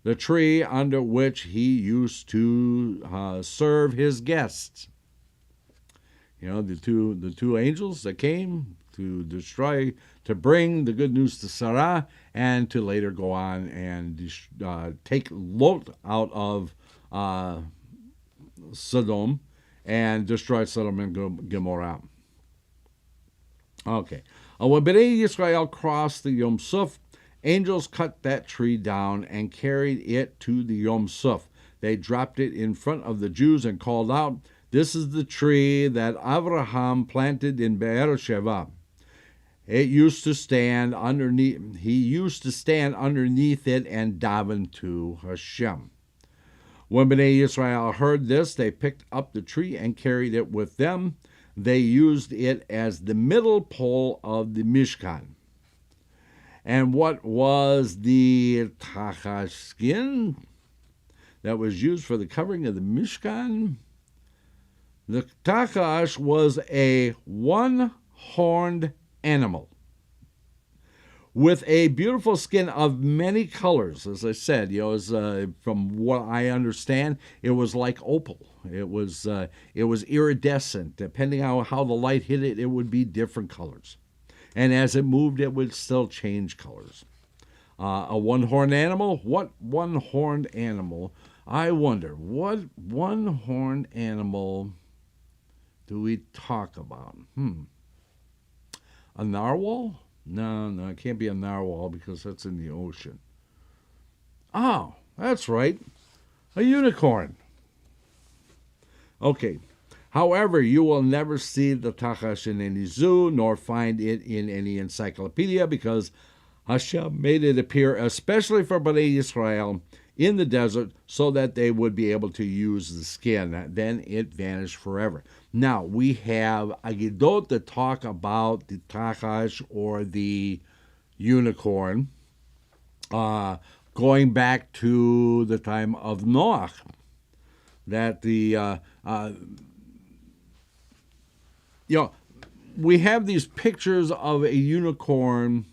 the tree under which he used to serve his guests. You know, the two angels that came to bring the good news to Sarah, and to later go on and take Lot out of Sodom and destroy Sodom and Gomorrah. Okay. When Bnei Yisrael crossed the Yom Suf, angels cut that tree down and carried it to the Yom Suf. They dropped it in front of the Jews and called out, "This is the tree that Avraham planted in Be'er Sheva." It used to stand underneath. He used to stand underneath it and daven to Hashem. When Bnei Israel heard this, they picked up the tree and carried it with them. They used it as the middle pole of the Mishkan. And what was the tachash skin that was used for the covering of the Mishkan? The tachash was a one-horned animal with a beautiful skin of many colors. As I said, from what I understand, it was like opal. It was iridescent. Depending on how the light hit it, it would be different colors. And as it moved, it would still change colors. A one-horned animal? What one-horned animal? I wonder, what one-horned animal do we talk about? A narwhal? No, it can't be a narwhal because that's in the ocean. Oh, that's right. A unicorn. Okay. However, you will never see the tachash in any zoo, nor find it in any encyclopedia, because Hashem made it appear especially for Bnei Israel in the desert so that they would be able to use the skin. Then it vanished forever. Now, we have Agidot that talk about the tachash or the unicorn going back to the time of Noach. That we have these pictures of a unicorn,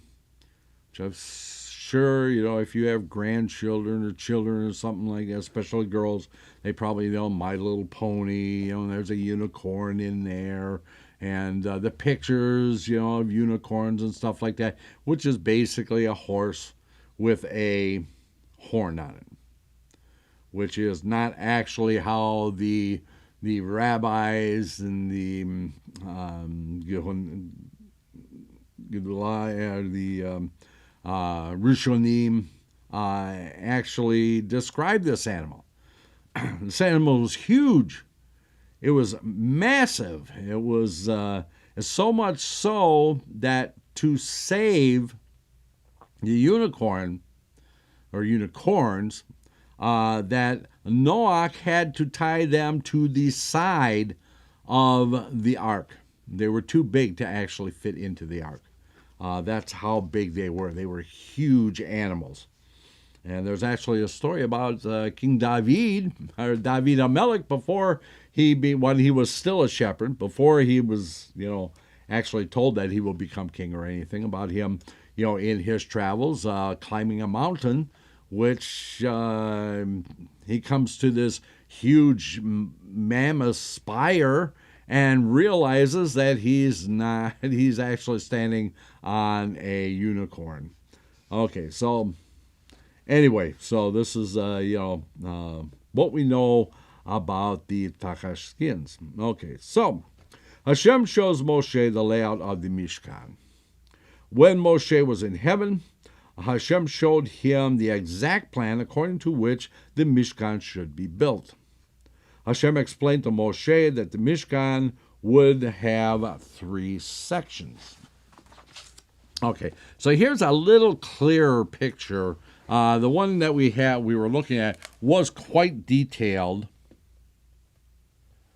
which I'm sure, if you have grandchildren or children or something like that, especially girls, they probably know My Little Pony, there's a unicorn in there, and the pictures, of unicorns and stuff like that, which is basically a horse with a horn on it, which is not actually how the rabbis and the Rishonim actually described this animal. This animal was huge. It was massive. It was so much so that to save the unicorn or unicorns, that Noach had to tie them to the side of the ark. They were too big to actually fit into the ark. That's how big they were. They were huge animals. And there's actually a story about King David, or David HaMelech, when he was still a shepherd, before he was, actually told that he will become king or anything, about him, in his travels, climbing a mountain, which he comes to this huge mammoth spire and realizes that he's actually standing on a unicorn. Okay, so anyway, so this is what we know about the tachash skins. Okay, so Hashem shows Moshe the layout of the Mishkan. When Moshe was in heaven, Hashem showed him the exact plan according to which the Mishkan should be built. Hashem explained to Moshe that the Mishkan would have 3 sections. Okay, so here's a little clearer picture. The one that we were looking at was quite detailed.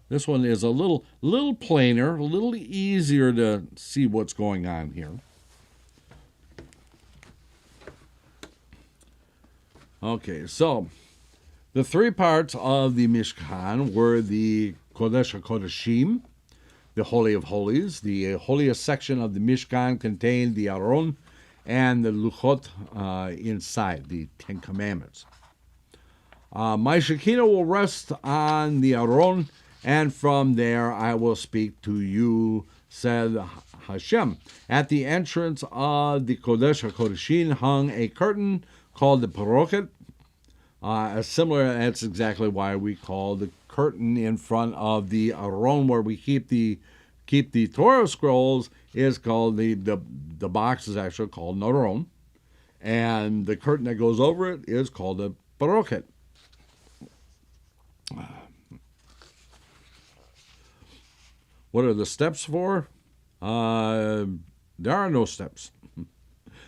This one is a little plainer, a little easier to see what's going on here. Okay, so the 3 parts of the Mishkan were the Kodesh HaKodeshim, the Holy of Holies. The holiest section of the Mishkan contained the Aron and the Luchot inside, the 10 Commandments. My Shekinah will rest on the Aron, and from there I will speak to you, said Hashem. At the entrance of the Kodesh HaKodeshim hung a curtain called the Parochet. That's exactly why we call the curtain in front of the Aron, where we keep the Torah scrolls, is called the box is actually called an Aron, and the curtain that goes over it is called a Parochet. What are the steps for? There are no steps.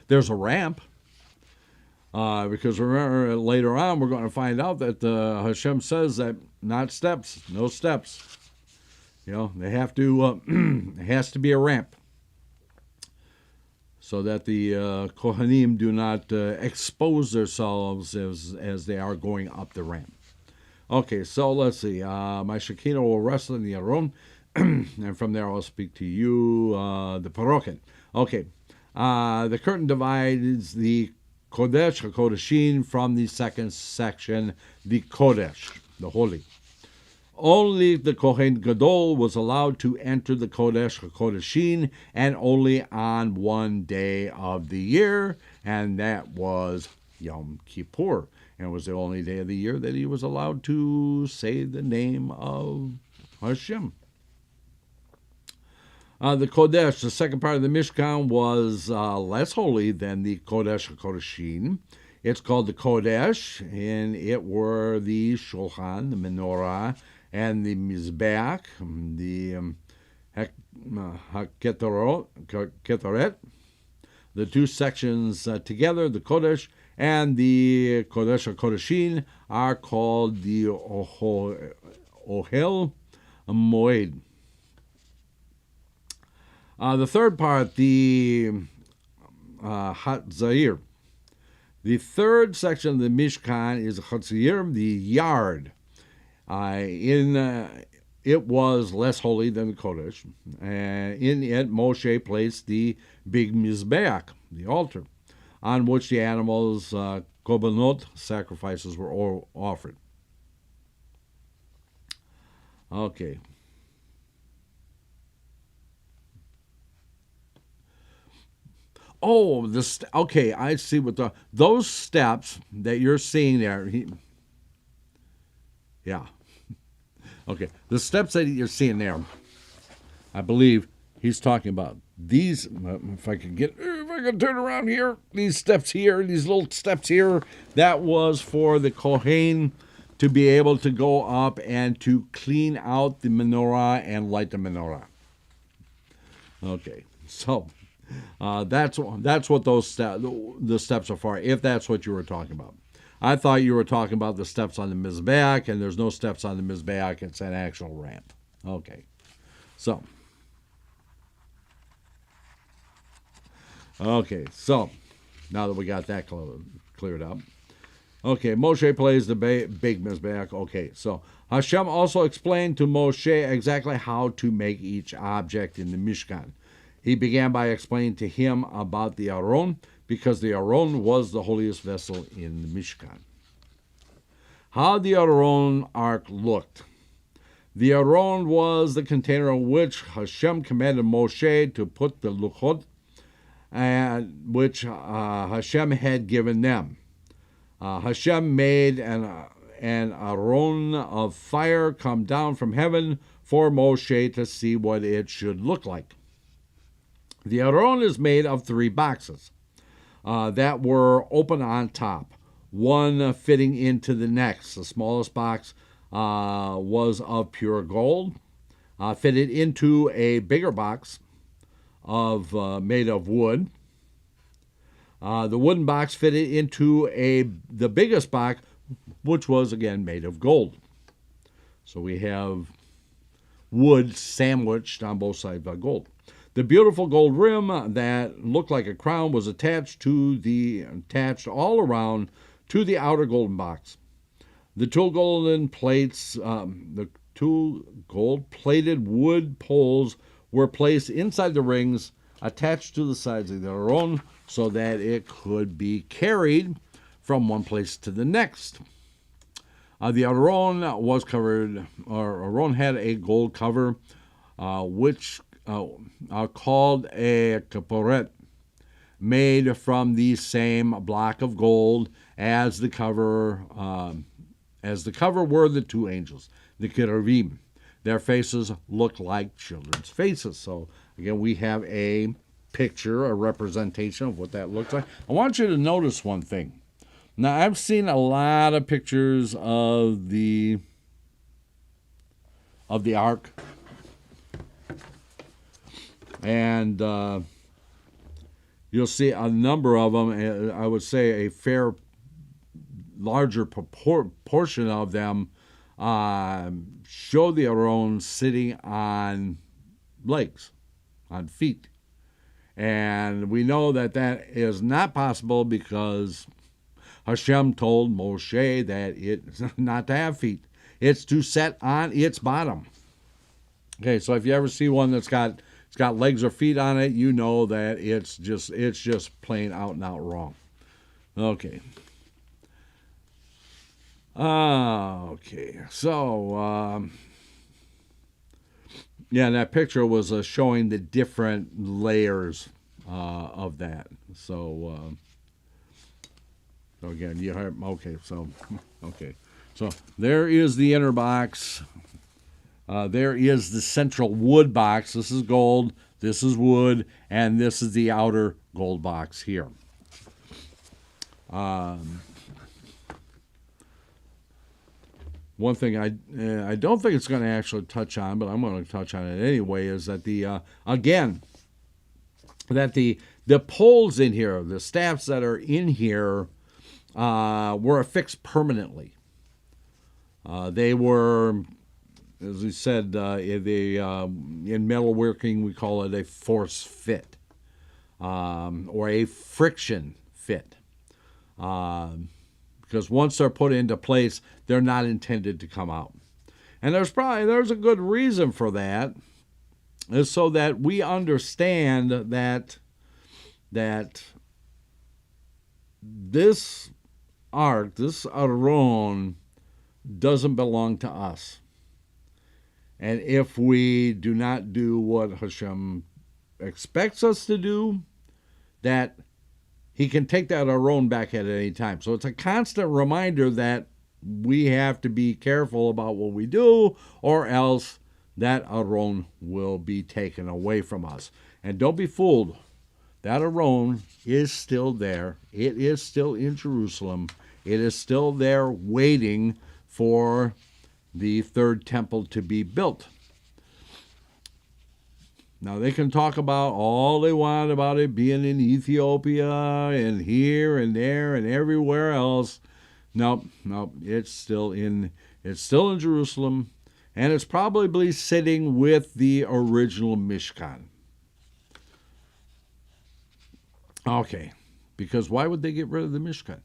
There's a ramp. Because remember, later on, we're going to find out that Hashem says that not steps, no steps. They have to, it has to be a ramp so that the Kohanim do not expose themselves as they are going up the ramp. Okay, so let's see. My Shekinah will rest in the Aron, and from there I'll speak to you, the Paroket. Okay, the curtain divides the Kodesh, HaKodeshim, from the second section, the Kodesh, the Holy. Only the Kohen Gadol was allowed to enter the Kodesh HaKodeshim, and only on one day of the year, and that was Yom Kippur. And it was the only day of the year that he was allowed to say the name of Hashem. The Kodesh, the second part of the Mishkan, was less holy than the Kodesh HaKodeshim. It's called the Kodesh, and it were the Shulchan, the Menorah, and the Mizbeach, the Ketoret, the two sections together, the Kodesh and the Kodesh HaKodeshim, are called the Ohel Moed. The third part, the Hatzair. The third section of the Mishkan is Hatzair, the yard. It was less holy than the Kodesh. In it, Moshe placed the big Mizbeach, the altar, on which the animals, korbanot, sacrifices, were all offered. Okay. Oh, okay, I see what those steps that you're seeing there. Yeah. Okay, the steps that you're seeing there, I believe he's talking about these. If I can turn around here, these steps here, these little steps here, that was for the Kohen to be able to go up and to clean out the menorah and light the menorah. Okay, so that's what the steps are for, if that's what you were talking about. I thought you were talking about the steps on the Mizbeach, and there's no steps on the Mizbeach. It's an actual ramp. Okay. So now that we got that cleared up. Okay, Moshe plays the big Mizbeach. Okay, so Hashem also explained to Moshe exactly how to make each object in the Mishkan. He began by explaining to him about the Aron, because the Aron was the holiest vessel in the Mishkan. How the Aron ark looked. The Aron was the container in which Hashem commanded Moshe to put the luchot, which Hashem had given them. Hashem made an Aron of fire come down from heaven for Moshe to see what it should look like. The Aron is made of 3 boxes that were open on top, one fitting into the next. The smallest box was of pure gold, fitted into a bigger box made of wood. The wooden box fitted into the biggest box, which was again made of gold. So we have wood sandwiched on both sides by gold. The beautiful gold rim that looked like a crown was attached all around to the outer golden box. The two gold-plated wood poles were placed inside the rings, attached to the sides of the Aron, so that it could be carried from one place to the next. The Aron was covered, or Aron had a gold cover, which called a kaporet, made from the same block of gold as the cover. As the cover were the 2 angels, the cherubim. Their faces looked like children's faces. So again, we have a picture, a representation of what that looks like. I want you to notice one thing. Now, I've seen a lot of pictures of the ark. And you'll see a number of them. I would say a fair larger portion of them show the Aron sitting on legs, on feet. And we know that that is not possible because Hashem told Moshe that it's not to have feet. It's to set on its bottom. Okay, so if you ever see one that's got legs or feet on it, you know that it's just plain out and out wrong. Okay. Okay, so yeah, that picture was showing the different layers of that. So again, you have okay. So there is the inner box. There is the central wood box. This is gold. This is wood, and this is the outer gold box here. One thing I don't think it's going to actually touch on, but I'm going to touch on it anyway, is that the poles in here, the staffs that are in here, were affixed permanently. They were, as we said, in metalworking we call it a force fit, or a friction fit. Because once they're put into place, they're not intended to come out. And there's a good reason for that, is so that we understand that this ark, this Aron, doesn't belong to us. And if we do not do what Hashem expects us to do, that He can take that Aron back at any time. So it's a constant reminder that we have to be careful about what we do, or else that Aron will be taken away from us. And don't be fooled. That Aron is still there. It is still in Jerusalem. It is still there waiting for the third temple to be built. Now, they can talk about all they want about it being in Ethiopia and here and there and everywhere else. Nope, it's still in Jerusalem, and it's probably sitting with the original Mishkan. Okay, because why would they get rid of the Mishkan?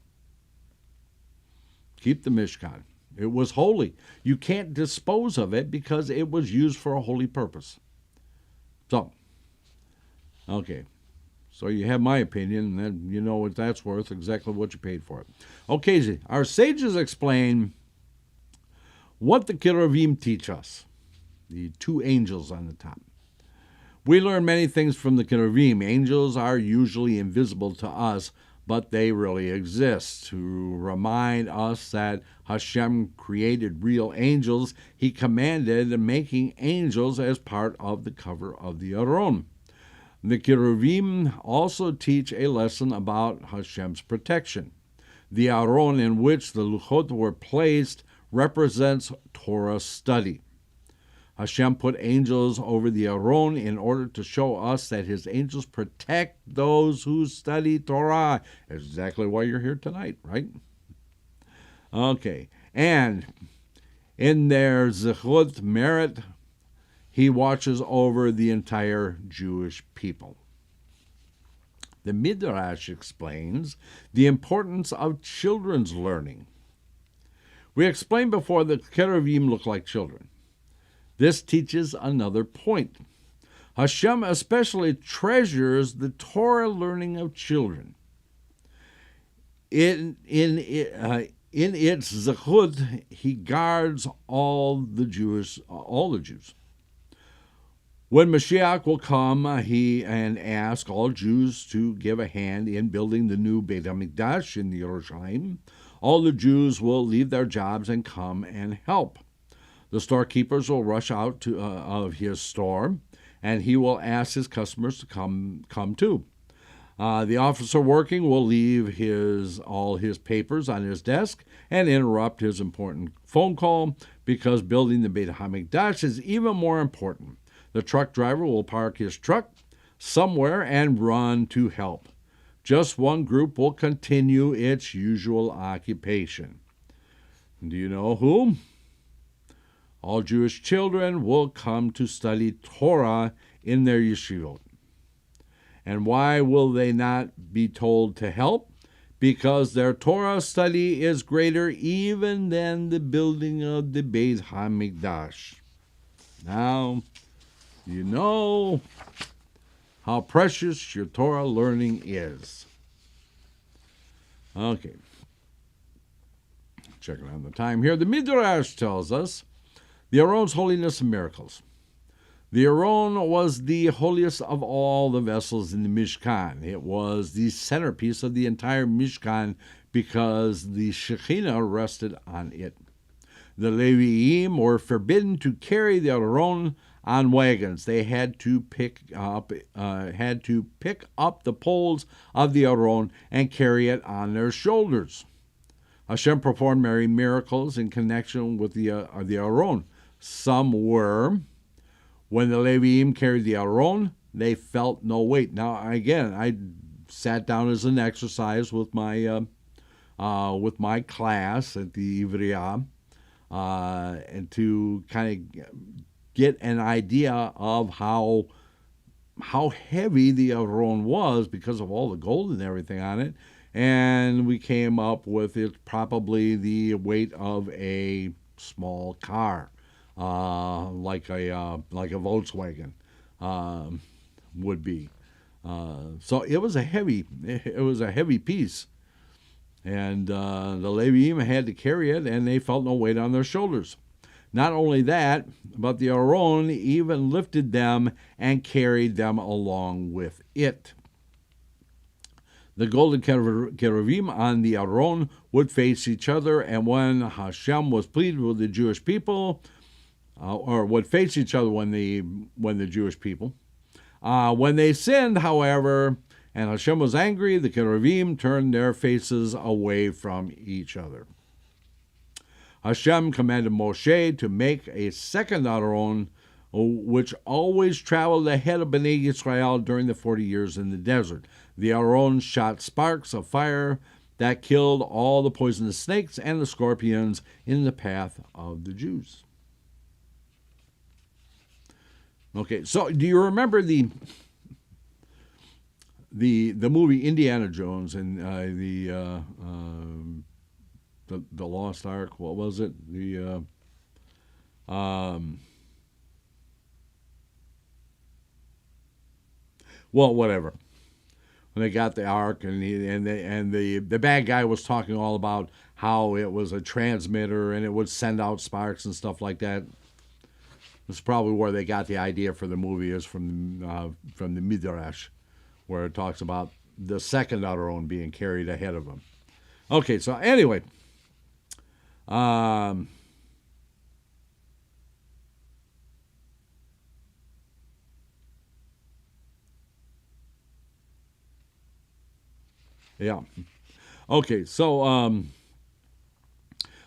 Keep the Mishkan. It was holy. You can't dispose of it because it was used for a holy purpose. So, okay. So you have my opinion, and then you know what that's worth, exactly what you paid for it. Okay, our sages explain what the cherubim teach us, the two angels on the top. We learn many things from the cherubim. Angels are usually invisible to us, but they really exist. To remind us that Hashem created real angels, He commanded making angels as part of the cover of the Aron. The cherubim also teach a lesson about Hashem's protection. The Aron in which the luchot were placed represents Torah study. Hashem put angels over the Aron in order to show us that His angels protect those who study Torah. Exactly why you're here tonight, right? Okay, and in their zechut merit, He watches over the entire Jewish people. The Midrash explains the importance of children's learning. We explained before that cherubim look like children. This teaches another point. Hashem especially treasures the Torah learning of children. In its zechut, He guards all the Jews. When Mashiach will come, and ask all Jews to give a hand in building the new Beit HaMikdash in Yerushalayim, all the Jews will leave their jobs and come and help. The storekeepers will rush out of his store, and he will ask his customers to come too. The officer working will leave all his papers on his desk and interrupt his important phone call, because building the Beit HaMikdash is even more important. The truck driver will park his truck somewhere and run to help. Just one group will continue its usual occupation. Do you know who? All Jewish children will come to study Torah in their yeshivot. And why will they not be told to help? Because their Torah study is greater even than the building of the Beit HaMikdash. Now, you know how precious your Torah learning is. Okay. Checking on the time here. The Midrash tells us the Aron's holiness and miracles. The Aron was the holiest of all the vessels in the Mishkan. It was the centerpiece of the entire Mishkan because the Shekhinah rested on it. The Leviim were forbidden to carry the Aron on wagons. They had to pick up the poles of the Aron and carry it on their shoulders. Hashem performed many miracles in connection with the Aron. Some were, when the Leviim carried the Aron, they felt no weight. Now, again, I sat down as an exercise with my class at the Ivriya, and to kind of get an idea of how heavy the Aron was because of all the gold and everything on it. And we came up with it probably the weight of a small car, like a Volkswagen would be. So it was a heavy piece, and the Leviim had to carry it, and they felt no weight on their shoulders. Not only that, but the Aron even lifted them and carried them along with it. The golden cherubim on the Aron would face each other, and when Hashem was pleased with the Jewish people, or would face each other when the Jewish people, when they sinned, however, and Hashem was angry, the cherubim turned their faces away from each other. Hashem commanded Moshe to make a second Aron, which always traveled ahead of Bnei Yisrael during the 40 years in the desert. The Aron shot sparks of fire that killed all the poisonous snakes and the scorpions in the path of the Jews. Okay, so do you remember the movie Indiana Jones and the Lost Ark? What was it? Well, whatever. When they got the ark, and the bad guy was talking all about how it was a transmitter and it would send out sparks and stuff like that. That's probably where they got the idea for the movie, is from the Midrash, where it talks about the second Aron being carried ahead of them. Okay, so anyway, yeah. Okay, so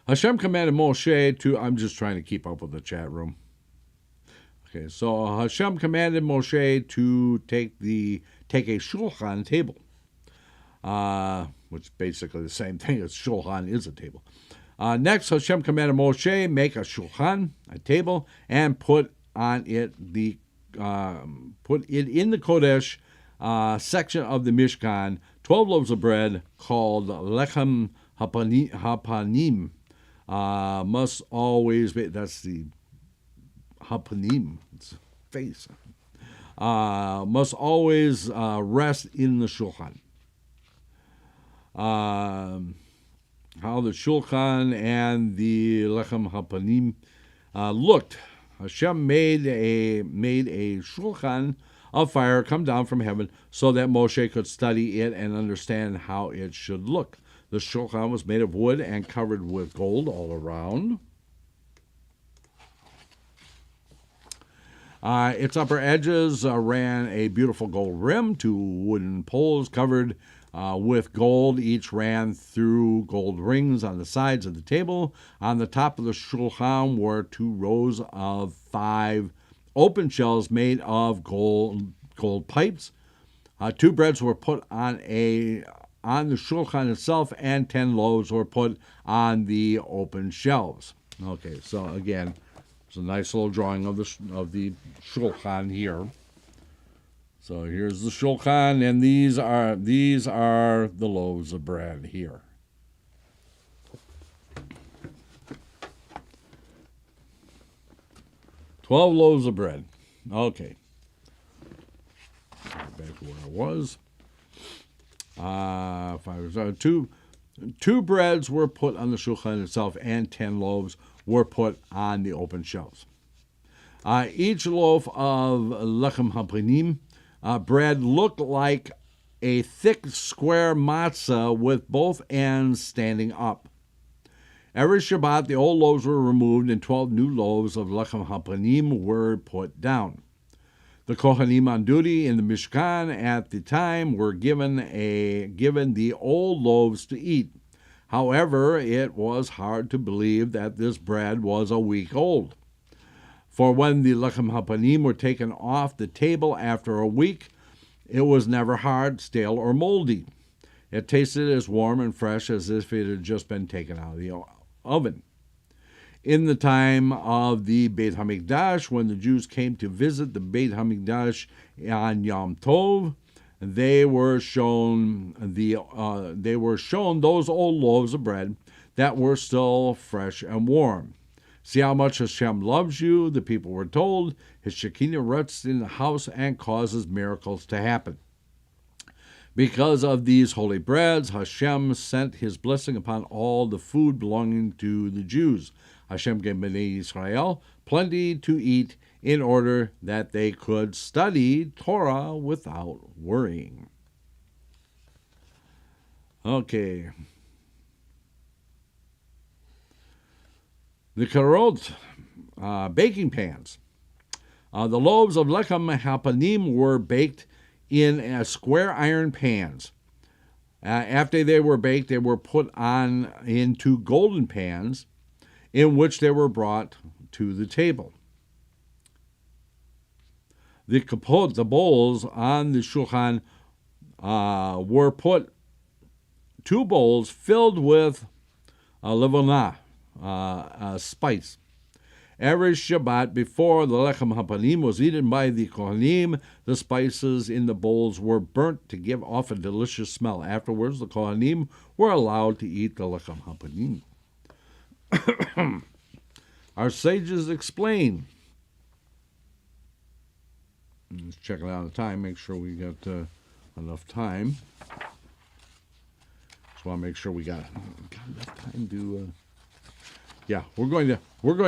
Hashem commanded Moshe to, I'm just trying to keep up with the chat room. Okay, so Hashem commanded Moshe to take a shulchan table, which is basically the same thing as shulchan is a table. Next, Hashem commanded Moshe make a shulchan, a table, and put in the Kodesh section of the Mishkan 12 loaves of bread called lechem hapanim. Must always be, that's the hapanim, it's face. Must always rest in the shulchan. How the shulchan and the lechem hapanim looked. Hashem made a shulchan of fire come down from heaven so that Moshe could study it and understand how it should look. The shulchan was made of wood and covered with gold all around. Its upper edges ran a beautiful gold rim. 2 wooden poles covered with gold each ran through gold rings on the sides of the table. On the top of the shulchan were 2 rows of 5 open shells made of gold pipes. 2 breads were put on the shulchan itself, and 10 loaves were put on the open shelves. Okay, so again, it's a nice little drawing of the shulchan here. So here's the shulchan, and these are the loaves of bread here. $12 loaves of bread. Okay. Back to where I was. 2 breads were put on the shulchan itself, and 10 loaves were put on the open shelves. Each loaf of lechem hapanim bread looked like a thick square matzah with both ends standing up. Every Shabbat, the old loaves were removed, and 12 new loaves of lechem hapanim were put down. The Kohanim on duty in the Mishkan at the time were given the old loaves to eat. However, it was hard to believe that this bread was a week old. For when the lechem hapanim were taken off the table after a week, it was never hard, stale, or moldy. It tasted as warm and fresh as if it had just been taken out of the oven. In the time of the Beit HaMikdash, when the Jews came to visit the Beit HaMikdash on Yom Tov, they were shown those old loaves of bread that were still fresh and warm. See how much Hashem loves you, the people were told. His Shekinah rests in the house and causes miracles to happen. Because of these holy breads, Hashem sent his blessing upon all the food belonging to the Jews. Hashem gave Bnei Israel plenty to eat in order that they could study Torah without worrying. Okay. The karot, baking pans. The loaves of lechem hapanim were baked in square iron pans. After they were baked, they were put on into golden pans in which they were brought to the table. The kapot, the bowls on the shulchan, were put 2 bowls filled with levanah, spice. Every Shabbat before the lechem hapanim was eaten by the Kohanim, the spices in the bowls were burnt to give off a delicious smell. Afterwards, the Kohanim were allowed to eat the lechem hapanim. Our sages explain. Let's check it out the time, make sure we got enough time. Just want to make sure we got enough time to... Yeah, we're going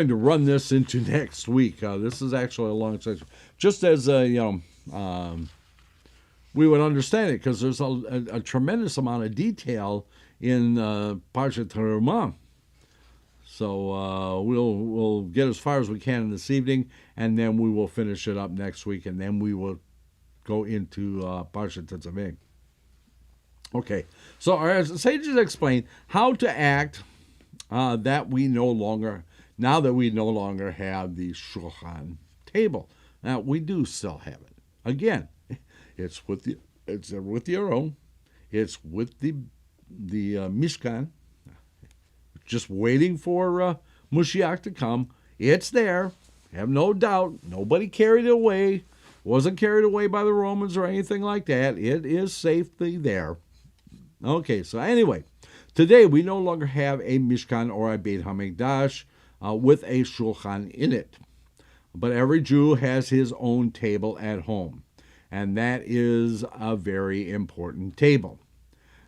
to run this into next week. This is actually a long section, just as we would understand it, because there's a tremendous amount of detail in Parshat Terumah. So we'll get as far as we can this evening, and then we will finish it up next week, and then we will go into Parshat Tetzaveh. Okay, so our sages explain how to act. That we no longer have the shulchan table. Now we do still have it. Again, it's with the Aron, it's with the Mishkan, just waiting for Mashiach to come. It's there. Have no doubt. Nobody carried it away. Wasn't carried away by the Romans or anything like that. It is safely there. Okay, so anyway. Today, we no longer have a Mishkan or a Beit HaMikdash with a shulchan in it. But every Jew has his own table at home, and that is a very important table.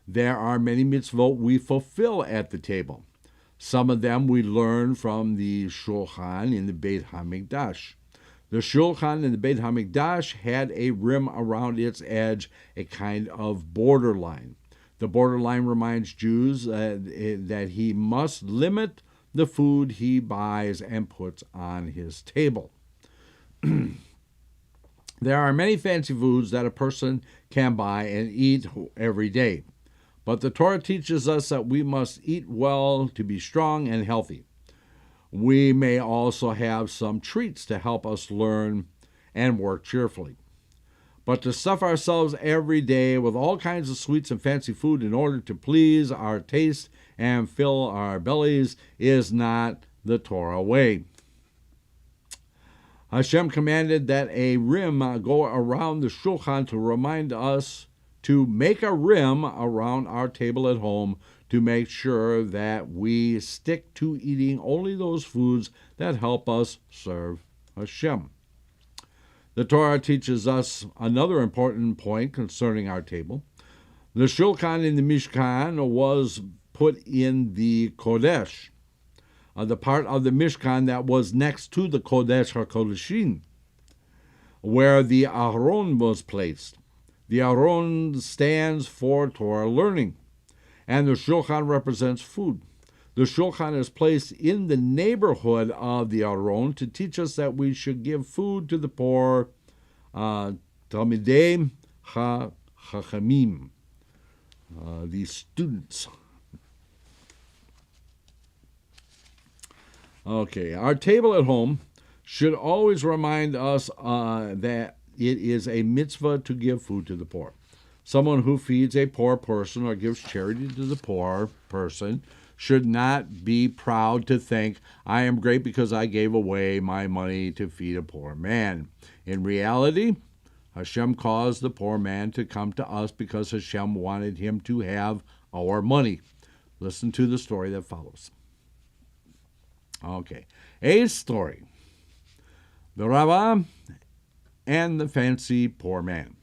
There are many mitzvot we fulfill at the table. Some of them we learn from the shulchan in the Beit HaMikdash. The shulchan in the Beit HaMikdash had a rim around its edge, a kind of borderline. The borderline reminds Jews that he must limit the food he buys and puts on his table. There are many fancy foods that a person can buy and eat every day, but the Torah teaches us that we must eat well to be strong and healthy. We may also have some treats to help us learn and work cheerfully. But to stuff ourselves every day with all kinds of sweets and fancy food in order to please our taste and fill our bellies is not the Torah way. Hashem commanded that a rim go around the shulchan to remind us to make a rim around our table at home to make sure that we stick to eating only those foods that help us serve Hashem. The Torah teaches us another important point concerning our table. The shulchan in the Mishkan was put in the Kodesh, the part of the Mishkan that was next to the Kodesh HaKodeshim, where the Aron was placed. The Aron stands for Torah learning, and the Shulchan represents food. The Shulchan is placed in the neighborhood of the Aron to teach us that we should give food to the poor, Talmidei HaChachamim, the students. Okay, our table at home should always remind us that it is a mitzvah to give food to the poor. Someone who feeds a poor person or gives charity to the poor person should not be proud to think, I am great because I gave away my money to feed a poor man. In reality, Hashem caused the poor man to come to us because Hashem wanted him to have our money. Listen to the story that follows. Okay, a story. The Rabbah and the fancy poor man.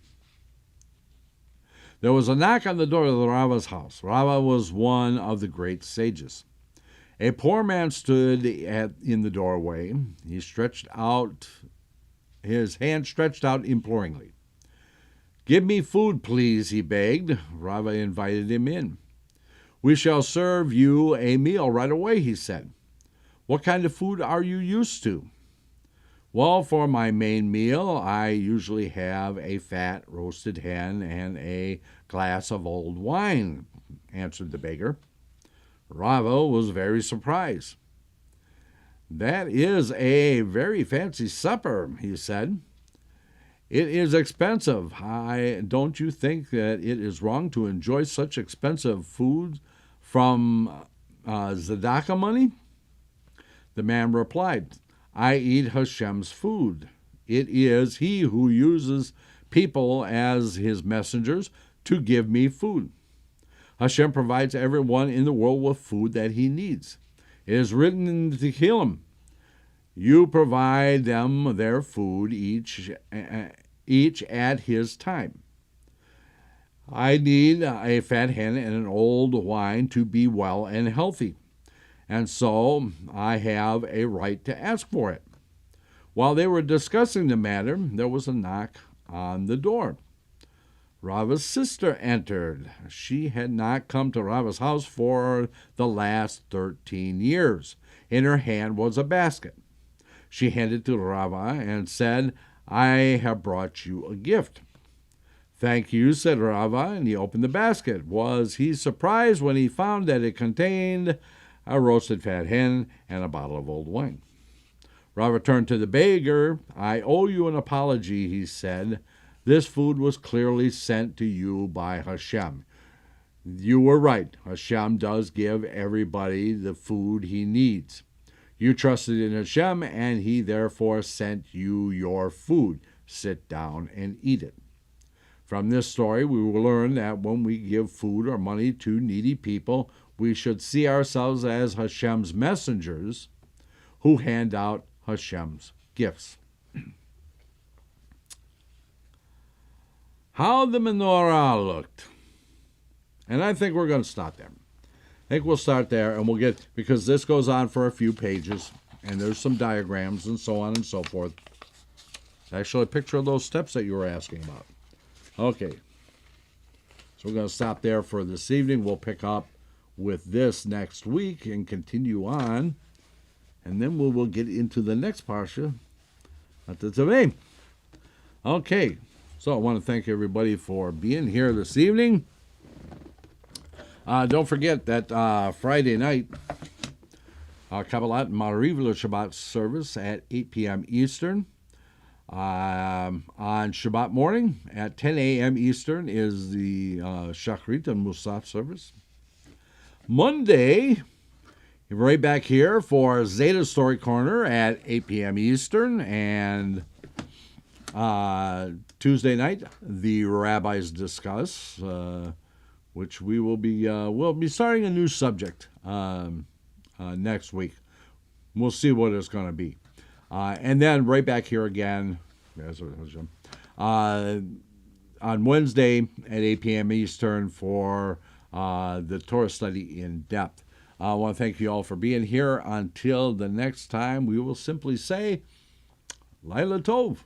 There was a knock on the door of the Rabbah's house. Rabbah was one of the great sages. A poor man stood in the doorway. He stretched out his hand stretched out imploringly. Give me food, please, he begged. Rabbah invited him in. We shall serve you a meal right away, he said. What kind of food are you used to? Well, for my main meal, I usually have a fat roasted hen and a glass of old wine, answered the beggar. Rabbah was very surprised. That is a very fancy supper, he said. It is expensive. Don't you think that it is wrong to enjoy such expensive food from tzedakah money? The man replied, I eat Hashem's food. It is He who uses people as His messengers to give me food. Hashem provides everyone in the world with food that he needs. It is written in the Tehillim, you provide them their food each at his time. I need a fat hen and an old wine to be well and healthy, and so I have a right to ask for it. While they were discussing the matter, there was a knock on the door. Rabbah's sister entered. She had not come to Rabbah's house for the last 13 years. In her hand was a basket. She handed it to Rabbah and said, I have brought you a gift. Thank you, said Rabbah, and he opened the basket. Was he surprised when he found that it contained a roasted fat hen and a bottle of old wine? Rabbah turned to the beggar. I owe you an apology, he said. This food was clearly sent to you by Hashem. You were right. Hashem does give everybody the food he needs. You trusted in Hashem, and he therefore sent you your food. Sit down and eat it. From this story, we will learn that when we give food or money to needy people, we should see ourselves as Hashem's messengers who hand out Hashem's gifts. How the menorah looked. And I think we're going to stop there. I think we'll start there, and we'll get, because this goes on for a few pages, and there's some diagrams and so on and so forth. Actually, a picture of those steps that you were asking about. Okay. So we're going to stop there for this evening. We'll pick up with this next week and continue on. And then we'll get into the next parsha at the Tavim. Okay. So I want to thank everybody for being here this evening. Don't forget that Friday night, Kabbalat and Ma'ariv Shabbat service at 8 p.m. Eastern. On Shabbat morning at 10 a.m. Eastern is the Shachrit and Musaf service. Monday, right back here for Zeta Story Corner at 8 p.m. Eastern. And Tuesday night, the rabbis discuss, which we'll be starting a new subject next week. We'll see what it's going to be. And then right back here again on Wednesday at 8 p.m. Eastern for the Torah study in depth. I want to thank you all for being here. Until the next time, we will simply say, Laila Tov.